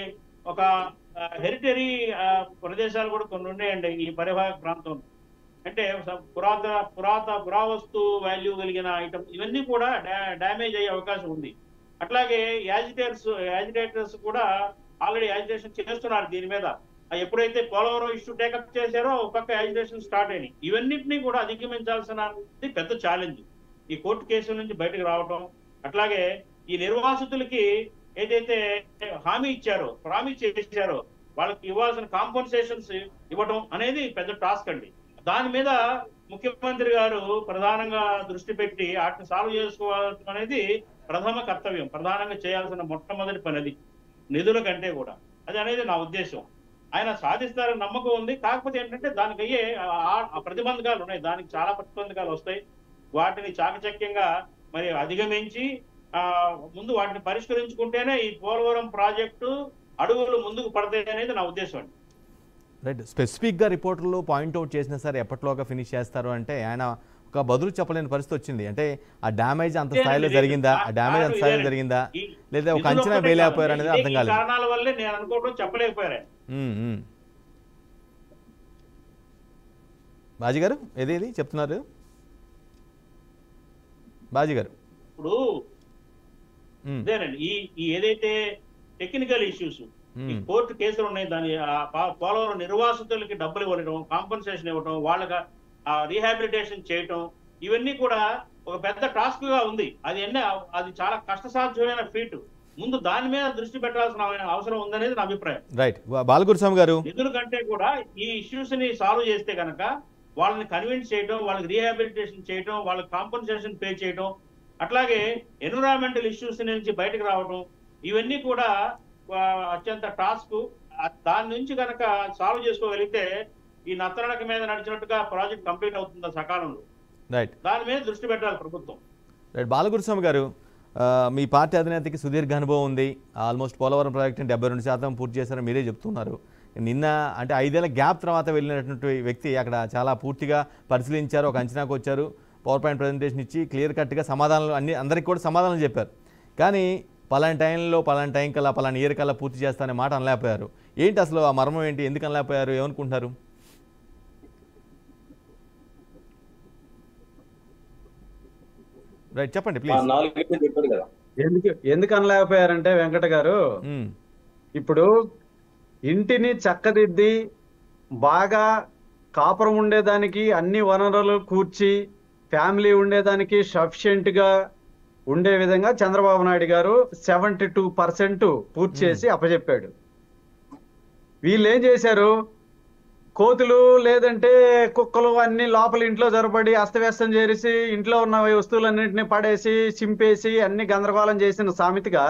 ఒక హెరిటరీ ప్రదేశాలు కూడా కొన్ని ఉన్నాయండి ఈ పరివాహక ప్రాంతం. అంటే పురావస్తు వాల్యూ కలిగిన ఐటమ్, ఇవన్నీ కూడా డ్యామేజ్ అయ్యే అవకాశం ఉంది. అట్లాగే యాజిటేటర్స్ కూడా ఆల్రెడీ యాజిటేషన్ చేస్తున్నారు దీని మీద. ఎప్పుడైతే పోలవరం ఇష్యూ టేకప్ చేశారో ఒక పక్క యాజిటేషన్ స్టార్ట్ అయినాయి. ఇవన్నింటినీ కూడా అధిగమించాల్సిన పెద్ద ఛాలెంజ్ ఈ కోర్టు కేసుల నుంచి బయటకు రావటం. అట్లాగే ఈ నిర్వాసితులకి ఏదైతే హామీ ఇచ్చారో, ప్రామిస్ చేశారో, వాళ్ళకి ఇవ్వాల్సిన కాంపన్సేషన్స్ ఇవ్వడం అనేది పెద్ద టాస్క్ అండి. దాని మీద ముఖ్యమంత్రి గారు ప్రధానంగా దృష్టి పెట్టి వాటిని సాల్వ్ చేసుకోవడం అనేది ప్రథమ కర్తవ్యం, ప్రధానంగా చేయాల్సిన మొట్టమొదటి పని అది, నిధుల కంటే కూడా. అది అనేది నా ఉద్దేశం. ఆయన సాధిస్తారని నమ్మకం ఉంది. కాకపోతే ఏంటంటే దానికి అయ్యే ప్రతిబంధకాలు ఉన్నాయి, దానికి చాలా ప్రతిబంధకాలు వస్తాయి. వాటిని చాకచక్యంగా మరి అధిగమించి ముందు వాటిని పరిష్కరించుకుంటేనే ఈ పోలవరం ప్రాజెక్టు అడుగులు ముందుకు పడతాయి అనేది నా ఉద్దేశం అండి. రైట్. స్పెసిఫిక్గా రిపోర్టుల్లో పాయింట్అవుట్ చేసినా సరే ఎప్పటిలోగా ఫినిష్ చేస్తారు అంటే ఆయన ఒక బదులు చెప్పలేని పరిస్థితి వచ్చింది. అంటే ఆ డ్యామేజ్ అంత స్థాయిలో జరిగిందా, ఆ డ్యామేజ్ అంత స్థాయిలో జరిగిందా, లేదా ఒక అంచనా వేయలేకపోయారు అనేది అర్థం కాలేదు. కారణాల వల్లే నేను అనుకోవడం చెప్పలేకపోయారు. బాజీ గారు ఏది చెప్తున్నారు బాజీ గారు? ఇప్పుడు అదేనండి, ఈ ఏదైతే టెక్నికల్ ఇష్యూస్, ఈ కోర్టు కేసులు ఉన్నాయి, దాని పోలవరం నిర్వాసితులకి డబ్బులు ఇవ్వడం, కాంపన్సేషన్ ఇవ్వడం, వాళ్ళకి రీహాబిలిటేషన్ చేయటం, ఇవన్నీ కూడా ఒక పెద్ద టాస్క్ గా ఉంది. అది చాలా కష్టసాధ్యమైన ఫీట్. ముందు దాని మీద దృష్టి పెట్టాల్సిన అవసరం ఉందనేది నా అభిప్రాయం. రైట్. బాలగురుస్వామి గారు, నిధుల కంటే కూడా ఈ ఇష్యూస్ ని సాల్వ్ చేస్తే కనుక వాళ్ళని కన్విన్స్ చేయడం, వాళ్ళకి రీహాబిలిటేషన్ చేయడం, వాళ్ళకి కాంపన్సేషన్ పే చేయడం, అట్లాగే ఎన్విరాన్మెంటల్ ఇష్యూస్ నుంచి బయటకు రావడం, ఇవన్నీ కూడా అత్యంత టాస్క్. దాని నుంచి కనుక సాల్వ్ చేసుకోగలిగితే ఈ నత్తనడక మీద నడిచినట్టుగా ప్రాజెక్ట్ కంప్లీట్ అవుతుంది సకాలంలో. రైట్. దాని మీద దృష్టి పెట్టాలి ప్రభుత్వం. రైట్. బాలగురుస్వామి గారు, మీ పార్టీ అధినేతకి సుదీర్ఘ అనుభవం ఉంది. ఆల్మోస్ట్ పోలవరం ప్రాజెక్టుని 72% పూర్తి చేశారని మీరే చెప్తున్నారు. నిన్న అంటే 5 ఏళ్ల గ్యాప్ తర్వాత వెళ్ళినటువంటి వ్యక్తి అక్కడ చాలా పూర్తిగా పరిశీలించారు, ఒక అంచనాకు వచ్చారు, పవర్ పాయింట్ ప్రజెంటేషన్ ఇచ్చి క్లియర్ కట్గా సమాధానాలు అందరికీ కూడా సమాధానం చెప్పారు. కానీ పలాని టైంలో పలాని టైం కల్లా పలాని ఇయర్ కల్లా పూర్తి చేస్తానే మాట అనలేకపోయారు. ఏంటి అసలు ఆ మర్మం ఏంటి? ఎందుకు అనలేకపోయారు? ఏమనుకుంటున్నారు? రైట్, చెప్పండి ప్లీజ్. ఎందుకు అనలేకపోయారంటే వెంకట గారు, ఇప్పుడు ఇంటిని చక్కదిద్ది బాగా కాపురం ఉండేదానికి అన్ని వనరులు కూర్చి ఫ్యామిలీ ఉండేదానికి సఫిషియెంట్ గా ఉండే విధంగా చంద్రబాబు నాయుడు గారు 72% పూర్తి చేసి అప్పచెప్పాడు. వీళ్ళు ఏం చేశారు? కోతులు లేదంటే కుక్కలు అన్ని లోపల ఇంట్లో జరపడి అస్తవ్యస్తం చేసి ఇంట్లో ఉన్న వస్తువులన్నింటినీ పడేసి చింపేసి అన్ని గందరగోళం చేసిన సామెతగా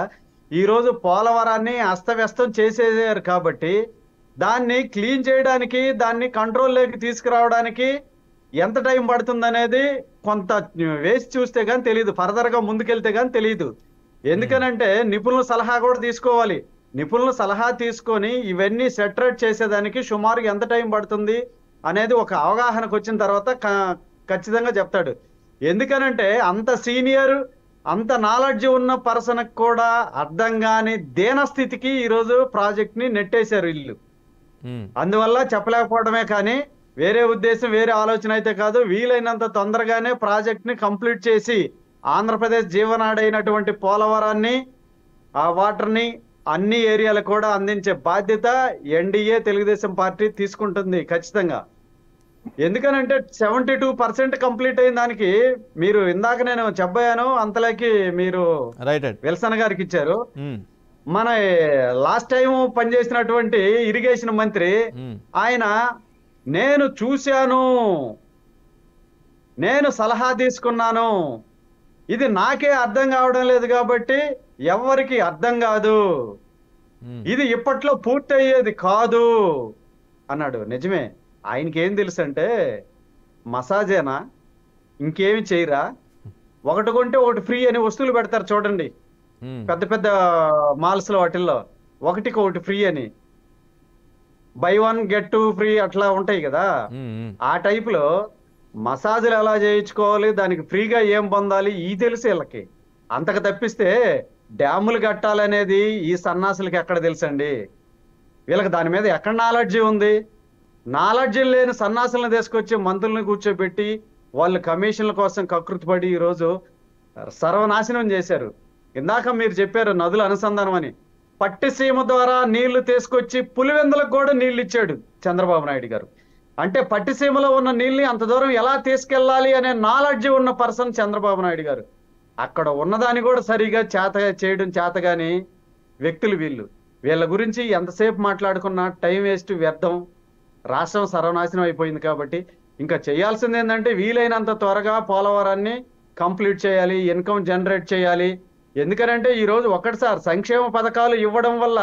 ఈరోజు పోలవరాన్ని అస్తవ్యస్తం చేసేసారు. కాబట్టి దాన్ని క్లీన్ చేయడానికి, దాన్ని కంట్రోల్లోకి తీసుకురావడానికి ఎంత టైం పడుతుంది అనేది కొంత వేసి చూస్తే కానీ తెలియదు, ఫర్దర్గా ముందుకెళ్తే కానీ తెలియదు. ఎందుకనంటే నిపుణుల సలహా కూడా తీసుకోవాలి. నిపుణుల సలహా తీసుకొని ఇవన్నీ సెటరేట్ చేసేదానికి సుమారు ఎంత టైం పడుతుంది అనేది ఒక అవగాహనకు వచ్చిన తర్వాత ఖచ్చితంగా చెప్తాడు. ఎందుకనంటే అంత సీనియర్, అంత నాలెడ్జ్ ఉన్న పర్సన్కి కూడా అర్థం కాని దేనస్థితికి ఈరోజు ప్రాజెక్ట్ ని నెట్టేశారు ఇల్లు. అందువల్ల చెప్పలేకపోవడమే కానీ వేరే ఉద్దేశం, వేరే ఆలోచన అయితే కాదు. వీలైనంత తొందరగానే ప్రాజెక్ట్ ని కంప్లీట్ చేసి ఆంధ్రప్రదేశ్ జీవనాడైనటువంటి పోలవరాన్ని, ఆ వాటర్ ని అన్ని ఏరియాలకు కూడా అందించే బాధ్యత ఎన్డీఏ తెలుగుదేశం పార్టీ తీసుకుంటుంది ఖచ్చితంగా. ఎందుకనంటే 72% కంప్లీట్ అయిన దానికి మీరు ఇందాక నేను చెప్పాను, అంతలోకి మీరు విల్సన్ గారికి ఇచ్చారు. మన లాస్ట్ టైం పనిచేసినటువంటి ఇరిగేషన్ మంత్రి ఆయన, నేను చూశాను, నేను సలహా తీసుకున్నాను, ఇది నాకే అర్థం కావడం లేదు కాబట్టి ఎవరికి అర్థం కాదు, ఇది ఇప్పట్లో పూర్తి అయ్యేది కాదు అన్నాడు. నిజమే. ఆయనకి ఏం తెలుసు అంటే మసాజేనా, ఇంకేమి చేయరా, ఒకటి కొంటే ఒకటి ఫ్రీ అని వస్తువులు పెడతారు చూడండి పెద్ద పెద్ద మాల్స్ లో, వాటిల్లో ఒకటికి ఒకటి ఫ్రీ అని, బై 1 get 2 ఫ్రీ అట్లా ఉంటాయి కదా. ఆ టైప్ లో మసాజులు ఎలా చేయించుకోవాలి, దానికి ఫ్రీగా ఏం పొందాలి ఈ తెలుసు వీళ్ళకి. అంతకు తప్పిస్తే డ్యాములు కట్టాలనేది ఈ సన్నాసులకి ఎక్కడ తెలుసండి? వీళ్ళకి దాని మీద ఎక్కడ నాలెడ్జి ఉంది? నాలెడ్జి లేని సన్నాసులను తీసుకొచ్చి మంత్రులను కూర్చోబెట్టి వాళ్ళు కమిషన్ల కోసం కకృతిపడి ఈరోజు సర్వనాశనం చేశారు. ఇందాక మీరు చెప్పారు నదుల అనుసంధానం అని. పట్టిసీమ ద్వారా నీళ్లు తీసుకొచ్చి పులివెందులకు కూడా నీళ్లు ఇచ్చాడు చంద్రబాబు నాయుడు గారు. అంటే పట్టిసీమలో ఉన్న నీళ్ళని అంత దూరం ఎలా తీసుకెళ్లాలి అనే నాలెడ్జ్ ఉన్న పర్సన్ చంద్రబాబు నాయుడు గారు. అక్కడ ఉన్నదాన్ని కూడా సరిగా చేయడం చేతగాని వ్యక్తులు వీళ్ళు. వీళ్ళ గురించి ఎంతసేపు మాట్లాడుకున్నా టైం వేస్ట్, వ్యర్థం. రాష్ట్రం సర్వనాశనం అయిపోయింది. కాబట్టి ఇంకా చేయాల్సింది ఏంటంటే వీలైనంత త్వరగా పోలవరాన్ని కంప్లీట్ చేయాలి, ఇన్కమ్ జనరేట్ చేయాలి. ఎందుకనంటే ఈరోజు ఒకటిసారి సంక్షేమ పథకాలు ఇవ్వడం వల్ల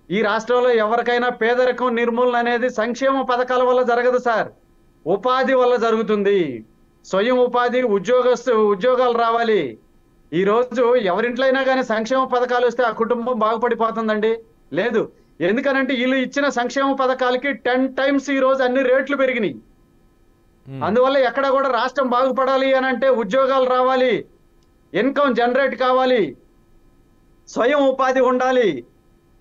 ఈ రాష్ట్రంలో ఎవరికైనా పేదరికం నిర్మూలన అనేది సంక్షేమ పథకాల వల్ల జరగదు సార్, ఉపాధి వల్ల జరుగుతుంది. స్వయం ఉపాధి, ఉద్యోగాలు రావాలి. ఈ రోజు ఎవరింట్లో అయినా కానీ సంక్షేమ పథకాలు వస్తే ఆ కుటుంబం బాగుపడిపోతుందండి? లేదు. ఎందుకనంటే వీళ్ళు ఇచ్చిన సంక్షేమ పథకాలకి 10 times ఈ రోజు అన్ని రేట్లు పెరిగినాయి. అందువల్ల ఎక్కడ కూడా రాష్ట్రం బాగుపడాలి అని అంటే ఉద్యోగాలు రావాలి, ఇన్కమ్ జనరేట్ కావాలి, స్వయం ఉపాధి ఉండాలి.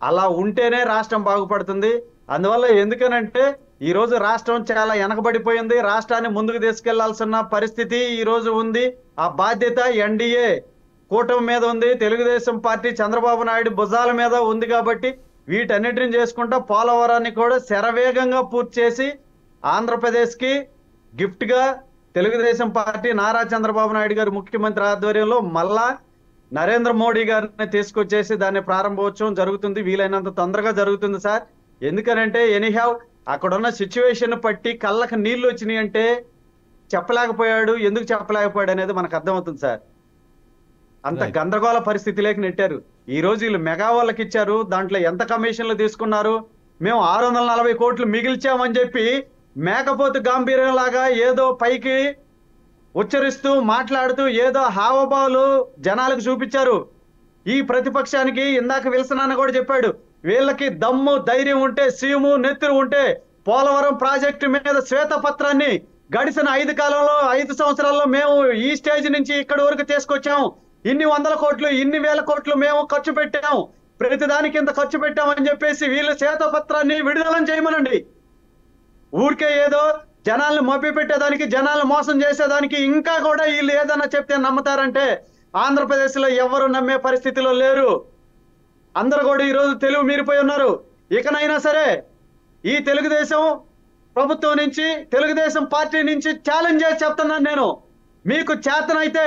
అలా ఉంటేనే రాష్ట్రం బాగుపడుతుంది. అందువల్ల ఎందుకనంటే ఈ రోజు రాష్ట్రం చాలా వెనకబడిపోయింది. రాష్ట్రాన్ని ముందుకు తీసుకెళ్లాల్సిన పరిస్థితి ఈ రోజు ఉంది. ఆ బాధ్యత ఎన్డీఏ కూటమి మీద ఉంది. తెలుగుదేశం పార్టీ చంద్రబాబు నాయుడు భుజాల మీద ఉంది. కాబట్టి వీటన్నిటిని చేసుకుంటా పోలవరాన్ని కూడా శరవేగంగా పూర్తి చేసి ఆంధ్రప్రదేశ్కి గిఫ్ట్ గా తెలుగుదేశం పార్టీ నారా చంద్రబాబు నాయుడు గారు ముఖ్యమంత్రి ఆధ్వర్యంలో మళ్ళా నరేంద్ర మోడీ గారిని తీసుకొచ్చేసి దాన్ని ప్రారంభోత్సవం జరుగుతుంది. వీలైనంత తొందరగా జరుగుతుంది సార్. ఎందుకనంటే ఎనీహావ్ అక్కడున్న సిచ్యువేషన్ పట్టి కళ్ళకు నీళ్లు వచ్చినాయి అంటే చెప్పలేకపోయాడు. ఎందుకు చెప్పలేకపోయాడు అనేది మనకు అర్థమవుతుంది సార్. అంత గందరగోళ పరిస్థితిలోకి నెట్టారు. ఈ రోజు వీళ్ళు మెగా వాళ్ళకి ఇచ్చారు. దాంట్లో ఎంత కమిషన్లు తీసుకున్నారు? మేము 640 కోట్లు మిగిల్చామని చెప్పి మేకపోతు గాంభీర్యం లాగా ఏదో పైకి ఉచ్చరిస్తూ మాట్లాడుతూ ఏదో హావభావాలు జనాలకు చూపించారు. ఈ ప్రతిపక్షానికి ఇందాక విల్సన్ కూడా చెప్పాడు, వీళ్ళకి దమ్ము ధైర్యం ఉంటే, సీము నెత్తురు ఉంటే పోలవరం ప్రాజెక్టు మీద శ్వేతపత్రాన్ని గడిచిన 5 సంవత్సరాల్లో మేము ఈ స్టేజ్ నుంచి ఇక్కడి వరకు తీసుకొచ్చాము. ఇన్ని 100 కోట్లు, ఇన్ని 1000 కోట్లు మేము ఖర్చు పెట్టాము, ప్రతిదానికి ఇంత ఖర్చు పెట్టామని చెప్పేసి వీళ్ళు శ్వేతపత్రాన్ని విడుదల చేయమనండి. ఊరికే ఏదో జనాలను మభ్య పెట్టేదానికి, జనాలను మోసం చేసేదానికి ఇంకా కూడా వీళ్ళు ఏదైనా చెప్తే నమ్ముతారంటే ఆంధ్రప్రదేశ్ లో ఎవరు నమ్మే పరిస్థితిలో లేరు. అందరూ కూడా ఈ రోజు తెలివి మీరిపోయి ఉన్నారు. ఇకనైనా సరే ఈ తెలుగుదేశం ప్రభుత్వం నుంచి, తెలుగుదేశం పార్టీ నుంచి ఛాలెంజ్ చేసి చెప్తున్నాను నేను, మీకు చేతనైతే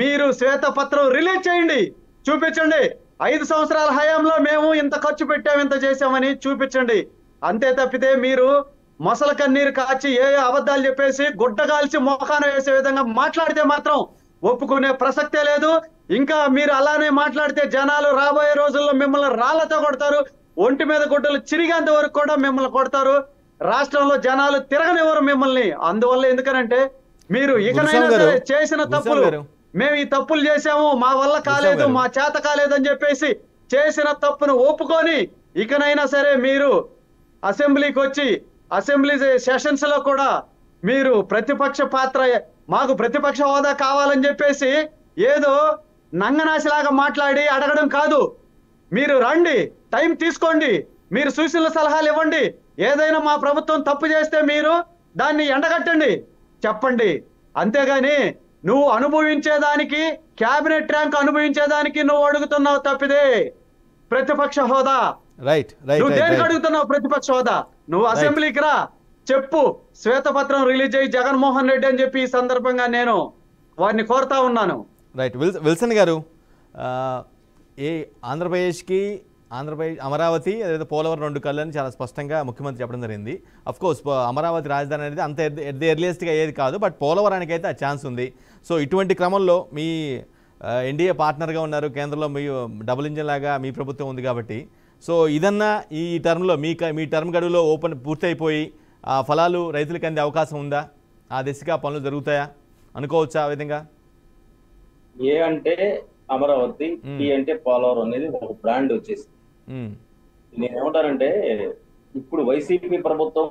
మీరు శ్వేతపత్రం రిలీజ్ చేయండి, చూపించండి. 5 సంవత్సరాల హయాంలో మేము ఇంత ఖర్చు పెట్టాం, ఇంత చేశామని చూపించండి. అంతే తప్పితే మీరు మొసల కన్నీరు కాచి ఏ అబద్ధాలు చెప్పేసి గుడ్డగాల్చి మోకాన వేసే విధంగా మాట్లాడితే మాత్రం ఒప్పుకునే ప్రసక్తే లేదు. ఇంకా మీరు అలానే మాట్లాడితే జనాలు రాబోయే రోజుల్లో మిమ్మల్ని రాళ్లతో కొడతారు. ఒంటి మీద గుడ్డలు చిరిగేంత వరకు కూడా మిమ్మల్ని కొడతారు. రాష్ట్రంలో జనాలు తిరగనివ్వరు మిమ్మల్ని. అందువల్ల ఎందుకనంటే మీరు ఇకనైనా సరే చేసిన తప్పులు, మేము ఈ తప్పులు చేశాము, మా వల్ల కాలేదు, మా చేత కాలేదు అని చెప్పేసి చేసిన తప్పును ఒప్పుకొని ఇకనైనా సరే మీరు అసెంబ్లీకి వచ్చి అసెంబ్లీ సెషన్స్ లో కూడా మీరు ప్రతిపక్ష పాత్ర, మాకు ప్రతిపక్ష హోదా కావాలని చెప్పేసి ఏదో నంగనాశిలాగా మాట్లాడి అడగడం కాదు. మీరు రండి, టైం తీసుకోండి, మీరు సూచనల సలహాలు ఇవ్వండి. ఏదైనా మా ప్రభుత్వం తప్పు చేస్తే మీరు దాన్ని ఎండగట్టండి, చెప్పండి. అంతేగాని నువ్వు అనుభవించేదానికి, క్యాబినెట్ ర్యాంక్ అనుభవించేదానికి నువ్వు అడుగుతున్నావు తప్పిదే ప్రతిపక్ష హోదా. నువ్వు దేనికి అడుగుతున్నావు ప్రతిపక్ష హోదా? నువ్వు అసెంబ్లీకి రా, చెప్పు, శ్వేతపత్రం రిలీజ్ అయ్యి జగన్మోహన్ రెడ్డి అని చెప్పి ఈ సందర్భంగా నేను వారిని కోరుతా ఉన్నాను. రైట్. విల్సన్ గారు, ఆంధ్రప్రదేశ్ అమరావతి అదే పోలవరం 2 కళ్ళని చాలా స్పష్టంగా ముఖ్యమంత్రి చెప్పడం జరిగింది. అఫ్కోర్స్ అమరావతి రాజధాని అనేది అంత ఎట్ ది ఎర్లియస్ట్గా అయ్యేది కాదు, బట్ పోలవరానికి అయితే ఆ ఛాన్స్ ఉంది. సో ఇటువంటి క్రమంలో మీ ఎన్డీఏ పార్ట్నర్గా ఉన్నారు, కేంద్రంలో మీ డబుల్ ఇంజిన్ లాగా మీ ప్రభుత్వం ఉంది కాబట్టి, సో ఇదన్నా ఈ టర్మ్లో మీ టర్మ్ గడువులో పూర్తయిపోయి ఆ ఫలాలు రైతులకు అందే అవకాశం ఉందా? ఆ దిశగా పనులు జరుగుతాయా అనుకోవచ్చా ఆ విధంగా? ఏ అంటే అమరావతి, టీ అంటే పోలవరం అనేది ఒక బ్రాండ్ వచ్చేసి. నేనేమంటానంటే ఇప్పుడు వైసీపీ ప్రభుత్వం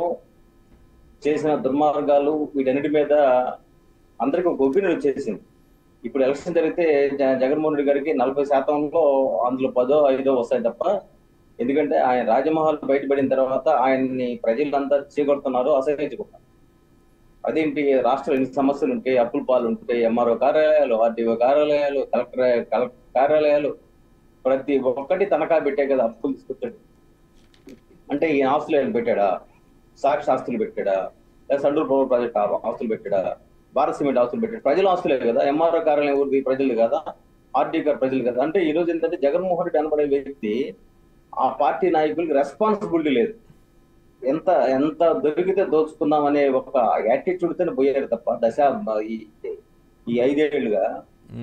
చేసిన దుర్మార్గాలు వీటన్నిటి మీద అందరికి ఒక ఒపీనియన్ వచ్చేసింది. ఇప్పుడు ఎలక్షన్ జరిగితే జగన్మోహన్ రెడ్డి గారికి 40%లో అందులో 10, 5 వస్తాయి తప్ప, ఎందుకంటే ఆయన రాజమహల్ బయటపడిన తర్వాత ఆయన్ని ప్రజలంతా చీకొడుతున్నారు, అసహించుకుంటున్నారు. అదేంటి, రాష్ట్రంలో ఎన్ని సమస్యలు ఉంటాయి, అప్పుల పాలు ఉంటాయి, ఎంఆర్ఓ కార్యాలయాలు, ఆర్టీఓ కార్యాలయాలు, కలెక్టర్ కార్యాలయాలు, ప్రతి ఒక్కటి తనఖా పెట్టే కదా అప్పులు తీసుకొచ్చాడు. అంటే ఈ ఆస్తులు ఏమైనా పెట్టాడా? సాక్షి ఆస్తులు పెట్టాడా? లేదా సండూరు పవర్ ప్రాజెక్ట్ ఆస్తులు పెట్టాడా? భారత్ సిమెంట్ ఆస్తులు పెట్టాడు? ప్రజల ఆస్తులే కదా. ఎంఆర్ఓ కార్యాలయం ఊరికి ప్రజలు కదా, ఆర్టీ గారు ప్రజలు కదా. అంటే ఈ రోజు ఏంటంటే జగన్మోహన్ రెడ్డి అనబడే వ్యక్తి, ఆ పార్టీ నాయకులకి రెస్పాన్సిబిలిటీ లేదు. ఎంత దొరికితే దోచుకుందాం అనే ఒక యాటిట్యూడ్ తోనే పోయారు తప్ప ఈ 5 ఏళ్లుగా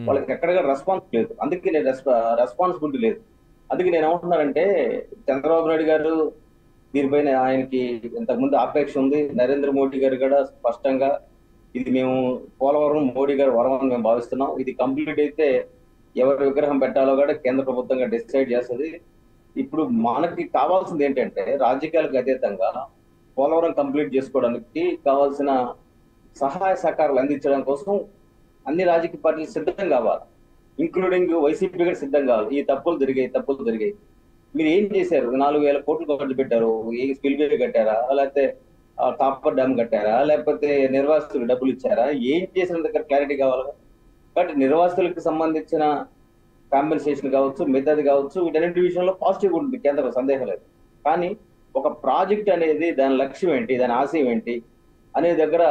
వాళ్ళకి ఎక్కడగా రెస్పాన్స్ లేదు. అందుకే నేను రెస్పాన్సిబిలిటీ లేదు. అందుకే నేను ఏమంటున్నానంటే చంద్రబాబు నాయుడు గారు దీనిపైన ఆయనకి ఇంతకుముందు ఆపేక్ష ఉంది. నరేంద్ర మోడీ గారు కూడా స్పష్టంగా ఇది మేము పోలవరం మోడీ గారు వరం అని మేము భావిస్తున్నాం, ఇది కంప్లీట్ అయితే ఎవరి విగ్రహం పెట్టాలో కూడా కేంద్ర ప్రభుత్వంగా డిసైడ్ చేస్తుంది. ఇప్పుడు మనకి కావాల్సింది ఏంటంటే రాజకీయాలకు అతీతంగా పోలవరం కంప్లీట్ చేసుకోవడానికి కావాల్సిన సహాయ సహకారాలు అందించడం కోసం అన్ని రాజకీయ పార్టీలు సిద్ధం కావాలి, ఇంక్లూడింగ్ వైసీపీ కూడా సిద్ధం కావాలి. ఈ తప్పులు జరిగాయి. మీరు ఏం చేశారు? 4,000 కోట్లు ఖర్చు పెట్టారు. ఏ స్పిల్వే కట్టారా? లేకపోతే కాపర్ డ్యామ్ కట్టారా, లేకపోతే నిర్వాసితులకు డబ్బులు ఇచ్చారా, ఏం చేసిన దగ్గర క్లారిటీ కావాలి. కాబట్టి నిర్వాసితులకు సంబంధించిన కాంపెన్సేషన్ కావచ్చు, మిగతాది కావచ్చు, వీటన్నిటి విషయంలో పాజిటివ్ ఉంటుంది కేంద్రం, సందేహం లేదు. కానీ ఒక ప్రాజెక్ట్ అనేది దాని లక్ష్యం ఏంటి, దాని ఆశయం ఏంటి అనే దగ్గర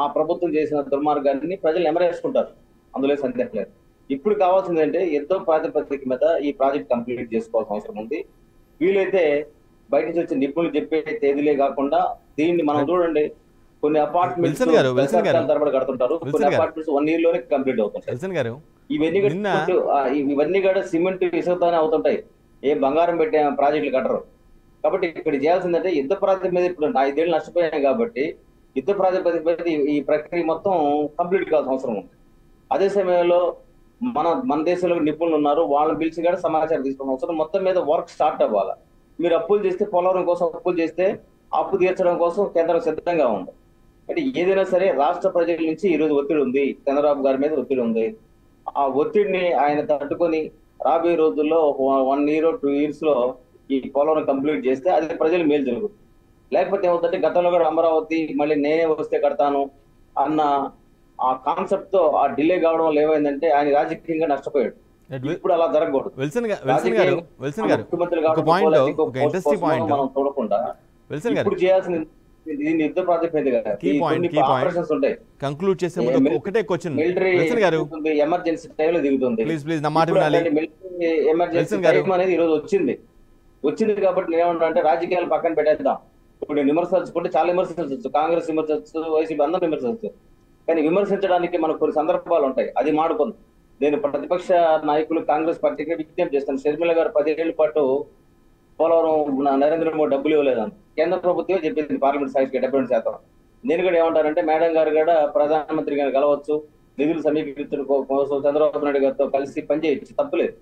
ఆ ప్రభుత్వం చేసిన దుర్మార్గాన్ని ప్రజలు ఎమరేసుకుంటారు, అందులో సందేహం లేదు. ఇప్పుడు కావాల్సింది అంటే యుద్ధ ప్రాతిపదిక మీద ఈ ప్రాజెక్ట్ కంప్లీట్ చేసుకోవాల్సిన అవసరం ఉంది. వీలైతే బయట నుంచి వచ్చే నిపుణులు చెప్పే తేదీలే కాకుండా దీన్ని మనం చూడండి, కొన్ని అపార్ట్మెంట్స్ తరబడి కడుతుంటారు, కొన్ని అపార్ట్మెంట్స్ 1 year లోనే కంప్లీట్ అవుతుంటాయి. ఇవన్నీ కూడా సిమెంట్ ఇసుకతోనే అవుతుంటాయి, ఏ బంగారం పెట్టే ప్రాజెక్టులు కట్టరు. కాబట్టి ఇక్కడ చేయాల్సిందంటే యుద్ధ ప్రాతిపదిక మీద ఇప్పుడు 5 ఏళ్ళు నష్టపోయాయి కాబట్టి యుద్ధ ప్రాతిపదిక మీద ఈ ప్రక్రియ మొత్తం కంప్లీట్ కావాల్సిన అవసరం ఉంది. అదే సమయంలో మన దేశంలో నిపుణులు ఉన్నారు, వాళ్ళని పిలిచి కూడా సమాచారం తీసుకోవడం అవసరం. మొత్తం మీద వర్క్ స్టార్ట్ అవ్వాలి. మీరు అప్పులు చేస్తే, పోలవరం కోసం అప్పులు చేస్తే అప్పు తీర్చడం కోసం కేంద్రం సిద్ధంగా ఉంది. అంటే ఏదైనా సరే రాష్ట్ర ప్రజల నుంచి ఈ రోజు ఒత్తిడి ఉంది, చంద్రబాబు గారి మీద ఒత్తిడి ఉంది. ఆ ఒత్తిడిని ఆయన తట్టుకొని రాబోయే రోజుల్లో 1 year 2 years లో ఈ పోలవరం కంప్లీట్ చేస్తే అది ప్రజలు మేలు జరుగుతుంది. లేకపోతే ఏమవుతుందంటే గతంలో కూడా అమరావతి మళ్ళీ నేనే వస్తే కడతాను అన్న ఆ కాన్సెప్ట్ తో ఆ డిలే కావడం వల్ల ఏమైందంటే ఆయన రాజకీయంగా నష్టపోయాడు. ఇప్పుడు అలా జరగకూడదు. ముఖ్యమంత్రి మనం చూడకుండా ఇప్పుడు చేయాల్సిన దీన్ని యుద్ధ ప్రాతిపదిక ఆపరేషన్స్ ఉంటాయి. కంక్లూడ్ చేసే ముందు ఒకటే క్వశ్చన్, ఎమర్జెన్సీ టైంలో దిగుతుంది. ఎమర్జెన్సీ టైం అనేది ఈ రోజు వచ్చింది కాబట్టి నేనేమంటా అంటే రాజకీయాలు పక్కన పెట్టేద్దాం. ఇప్పుడు విమర్శించుకుంటే చాలా విమర్శించవచ్చు, కాంగ్రెస్ విమర్శించవచ్చు, వైసీపీ అందరూ విమర్శించవచ్చు. కానీ విమర్శించడానికి మనకు కొన్ని సందర్భాలు ఉంటాయి, అది మాడుకుంది. నేను ప్రతిపక్ష నాయకులు కాంగ్రెస్ పార్టీకి విజ్ఞప్తి చేస్తాను. షర్మిల గారు 10 ఏళ్ల పాటు పోలవరం నరేంద్ర మోడీ డబ్బులు ఇవ్వలేదని కేంద్ర ప్రభుత్వమే చెప్పింది, పార్లమెంట్ సాక్షిగా 72%. నేను కూడా ఏమంటానంటే మేడం గారు కూడా ప్రధానమంత్రి గారు కలవచ్చు, నిధులు సమీకరించడం కోసం చంద్రబాబు నాయుడు గారితో కలిసి పనిచేయచ్చు, తప్పులేదు.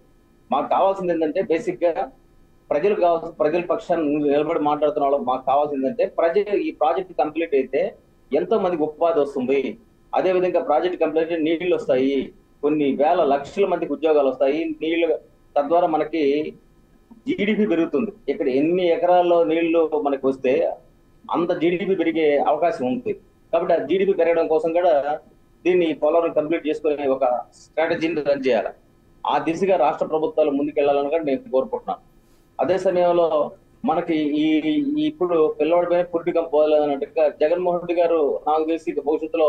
మాకు కావాల్సింది ఏంటంటే బేసిక్ గా ప్రజల పక్షాన్ని నిలబడి మాట్లాడుతున్న వాళ్ళు మాకు కావాల్సింది ఏంటంటే ఈ ప్రాజెక్ట్ కంప్లీట్ అయితే ఎంతో మందికి ఉపాధి వస్తుంది. అదే విధంగా ప్రాజెక్ట్ కంప్లీట్ అయితే నీళ్లు వస్తాయి, కొన్ని వేల లక్షల మందికి ఉద్యోగాలు వస్తాయి, నీళ్లు తద్వారా మనకి జీడిపి పెరుగుతుంది. ఇక్కడ ఎన్ని ఎకరాల్లో నీళ్లు మనకి వస్తే అంత జీడిపి పెరిగే అవకాశం ఉంది. కాబట్టి ఆ జీడిపి పెరగడం కోసం కూడా దీన్ని పోలవరం కంప్లీట్ చేసుకునే ఒక స్ట్రాటజీని రన్ చేయాలి. ఆ దిశగా రాష్ట్ర ప్రభుత్వాలు ముందుకెళ్లాలని కూడా నేను కోరుకుంటున్నాను. అదే సమయంలో మనకి ఇప్పుడు పిల్లవాడి పైన పుట్టికం పోలేదన్నట్టుగా జగన్మోహన్ రెడ్డి గారు నాకు తెలిసి భవిష్యత్తులో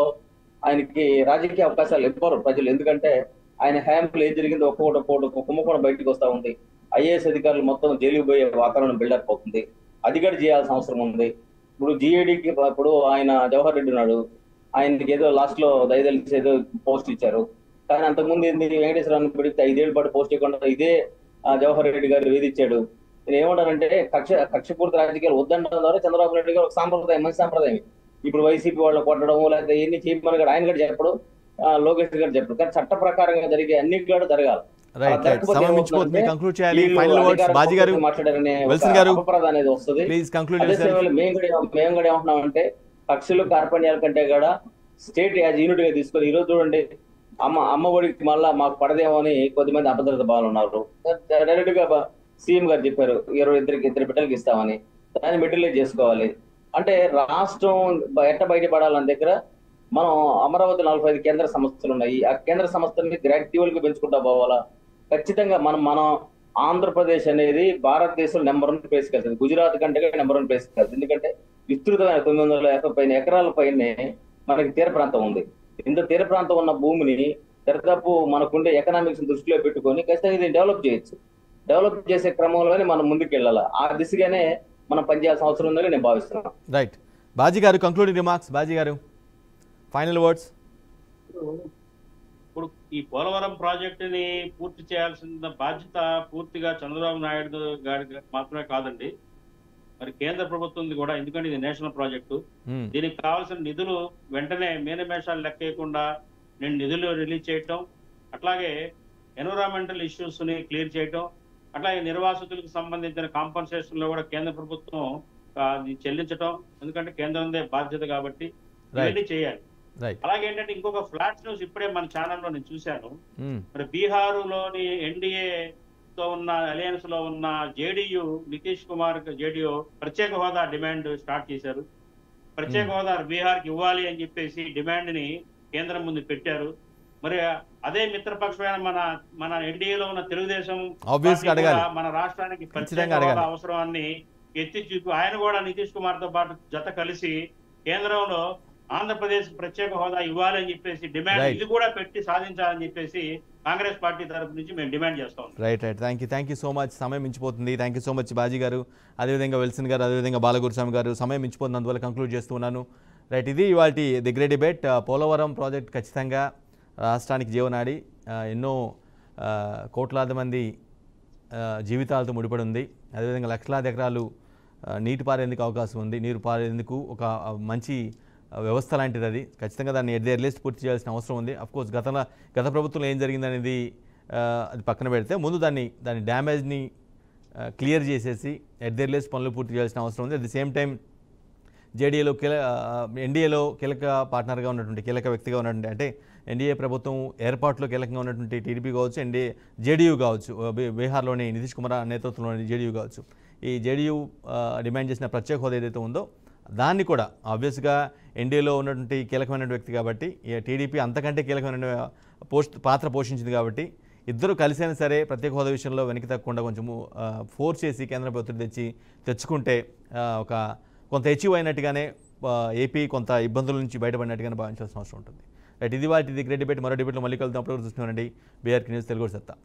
ఆయనకి రాజకీయ అవకాశాలు ఇవ్వరు ప్రజలు. ఎందుకంటే ఆయన హయాంలో ఏం జరిగింది ఒక్కొక్కటి కుంభకోణం బయటకు వస్తా ఉంది. ఐఏఎస్ అధికారులు మొత్తం జైలుకు పోయే వాతావరణం బిల్డప్ అవుతుంది, అది కూడా చేయాల్సిన అవసరం ఉంది. ఇప్పుడు జిఏడికి ఇప్పుడు ఆయన జవహర్ రెడ్డి ఉన్నాడు, ఆయనకి ఏదో లాస్ట్ లో దయదలిసి ఏదో పోస్ట్ ఇచ్చారు. కానీ అంతకుముందు వెంకటేశ్వరరావు పెడితే 5 ఏళ్ల పాటు పోస్ట్ ఇవ్వకుండా ఇదే జవహర్ రెడ్డి గారు వేధించాడు. నేను ఏమంటానంటే కక్షపూర్తి రాజకీయాలు వద్దడం ద్వారా చంద్రబాబు నాయుడు గారు ఒక సాంప్రదాయం, మంచి సాంప్రదాయం. ఇప్పుడు వైసీపీ వాళ్ళు కొట్టడం లేకపోతే ఎన్ని చేయమని కూడా ఆయన కూడా చెప్పడు, లోకేష్ గారు చెప్పడు. కానీ చట్ట ప్రకారంగా జరిగే అన్ని కూడా జరగాలి. అనేది వస్తుంది. మేము కూడా ఏమంటున్నామంటే కక్షలు కార్పణ్యాల కంటే కూడా స్టేట్ యాజ్ యూనిట్ గా తీసుకొని ఈరోజు చూడండి అమ్మ ఒడికి మళ్ళా మాకు పడదేమో అని కొద్దిమంది అభద్రత బాలు ఉన్నారు. డైరెక్ట్ గా సీఎం గారు చెప్పారు 2 బిడ్డలకి ఇస్తామని, దాన్ని మెటీరియలైజ్ చేసుకోవాలి. అంటే రాష్ట్రం ఎట్ట బయటపడాలని దగ్గర మనం అమరావతి 45 కేంద్ర సంస్థలు ఉన్నాయి. ఆ కేంద్ర సంస్థల్ని గ్రాడ్యువల్ గా పెంచుకుంటా పోవాలా. ఖచ్చితంగా మనం ఆంధ్రప్రదేశ్ అనేది భారతదేశంలో నెంబర్ 1 ప్లేస్ వెళ్తుంది, గుజరాత్ కంటే నెంబర్ 1 ప్లేస్ వెళ్తుంది. ఎందుకంటే విస్తృతమైన 950 పైన ఎకరాల పైనే మనకి తీర ప్రాంతం ఉంది. ఇంత తీర ప్రాంతం ఉన్న భూమిని దాదాపు మనకుండే ఎకనామిక్స్ దృష్టిలో పెట్టుకొని ఖచ్చితంగా ఇది డెవలప్ చేయొచ్చు. డెవలప్ చేసే క్రమంలోనే మనం ముందుకు వెళ్ళాలి. ఆ దిశగానే మనం పనిచేయాల్సిన అవసరం ఉందని నేను భావిస్తున్నాను. రైట్. బాజీ గారు కంక్లూడింగ్ రిమార్క్స్. బాజీ గారు ఫైనల్ వర్డ్స్. ఇప్పుడు ఈ పోలవరం ప్రాజెక్టుని పూర్తి చేయాల్సిన బాధ్యత పూర్తిగా చంద్రబాబు నాయుడు గారికి మాత్రమే కాదండి, మరి కేంద్ర ప్రభుత్వం కూడా. ఎందుకంటే ఇది నేషనల్ ప్రాజెక్టు, దీనికి కావాల్సిన నిధులు వెంటనే మేనమేషాలు లెక్కేయకుండా నేను నిధులు రిలీజ్ చేయటం, అట్లాగే ఎన్విరాన్మెంటల్ ఇష్యూస్ ని క్లియర్ చేయటం, అట్లాగే నిర్వాసితులకు సంబంధించిన కాంపన్సేషన్ లో కూడా కేంద్ర ప్రభుత్వం చెల్లించటం, ఎందుకంటే కేంద్రందే బాధ్యత కాబట్టి ఇవన్నీ చేయాలి. అలాగే ఏంటంటే ఇంకొక ఫ్లాష్ న్యూస్ ఇప్పుడే మన ఛానల్లో నేను చూశాను. మరి బీహారులోని ఎన్డీఏ తో ఉన్న అలయన్స్ లో ఉన్న జేడీయూ నితీష్ కుమార్ జేడీయూ ప్రత్యేక హోదా డిమాండ్ స్టార్ట్ చేశారు. ప్రత్యేక హోదా బీహార్కి ఇవ్వాలి అని చెప్పేసి డిమాండ్ ని కేంద్రం ముందు పెట్టారు. మరి అదే మిత్రపక్షమైన మన ఎన్డీఏలో ఉన్న తెలుగుదేశం Obviously పార్టీ అడగాలి. కూడా మన రాష్ట్రానికి ప్రత్యేక ఖచ్చితంగా అడగాలి. హోదా అవసరాన్ని ఎత్తి చూపి ఆయన కూడా నితీష్ కుమార్ తో పాటు జత కలిసి కేంద్రంలో ఆంధ్రప్రదేశ్ ప్రత్యేక హోదా ఇవ్వాలి అని చెప్పేసి డిమాండ్ Right. ఇది కూడా పెట్టి సాధించాలని చెప్పేసి కాంగ్రెస్ పార్టీ తరపు నుంచి మేము డిమాండ్ చేస్తాం. Right thank you so much. సమయం మించిపోతుంది. Thank you so much Baji గారు, అదేవిధంగా విల్సన్ గారు, అదేవిధంగా బాలగురుస్వామి గారు. సమయం మించిపోతుంది, అందువల్ల కంక్లూడ్ చేస్తున్నాను. రైట్, ఇది ఇవాళ the great debate. Polavaram project ఖచ్చితంగా రాష్ట్రానికి జీవనాడి, ఎన్నో కోట్లాది మంది జీవితాలతో ముడిపడి ఉంది. అదేవిధంగా లక్షలాది ఎకరాలు నీటి పారేందుకు అవకాశం ఉంది. నీరు పారేందుకు ఒక మంచి వ్యవస్థ లాంటిది అది. ఖచ్చితంగా దాన్ని ఎట్ ది ఎర్లియస్ట్ పూర్తి చేయాల్సిన అవసరం ఉంది. అఫ్కోర్స్ గత ప్రభుత్వంలో ఏం జరిగిందనేది అది పక్కన పెడితే ముందు దాని డ్యామేజ్ని క్లియర్ చేసేసి ఎట్ ది ఎర్లియస్ట్ పనులు పూర్తి చేయాల్సిన అవసరం ఉంది. అట్ ది సేమ్ టైం ఎన్డీఏలో కీలక పార్ట్నర్గా ఉన్నటువంటి, కీలక వ్యక్తిగా ఉన్నటువంటి, అంటే ఎన్డీఏ ప్రభుత్వం ఏర్పాటులో కీలకంగా ఉన్నటువంటి టీడీపీ కావచ్చు, జేడీయూ కావచ్చు, బీహార్లోని నితీష్ కుమార్ నేతృత్వంలోని జేడీయూ కావచ్చు, ఈ జేడీయూ డిమాండ్ చేసిన ప్రత్యేక హోదా ఏదైతే ఉందో దాన్ని కూడా ఆబ్వియస్గా ఎన్డీఏలో ఉన్నటువంటి కీలకమైన వ్యక్తి కాబట్టి, టీడీపీ అంతకంటే కీలకమైన పాత్ర పోషించింది కాబట్టి ఇద్దరు కలిసైనా సరే ప్రత్యేక హోదా విషయంలో వెనక్కి తగ్గకుండా కొంచెము ఫోర్స్ చేసి కేంద్ర ప్రభుత్వం తెచ్చుకుంటే కొంత అచీవ్ అయినట్టుగానే ఏపీ కొంత ఇబ్బందుల నుంచి బయటపడినట్టుగానే భావించాల్సిన అవసరం ఉంటుంది. రైట్, ఇది వాటి ది గ్రేట్ డిబేట్. మరో డిబేట్లో మళ్ళీ కలుద్దాం. అప్పుడు చూస్తున్నానండి బీఆర్కే న్యూస్ తెలుగు సత్తా.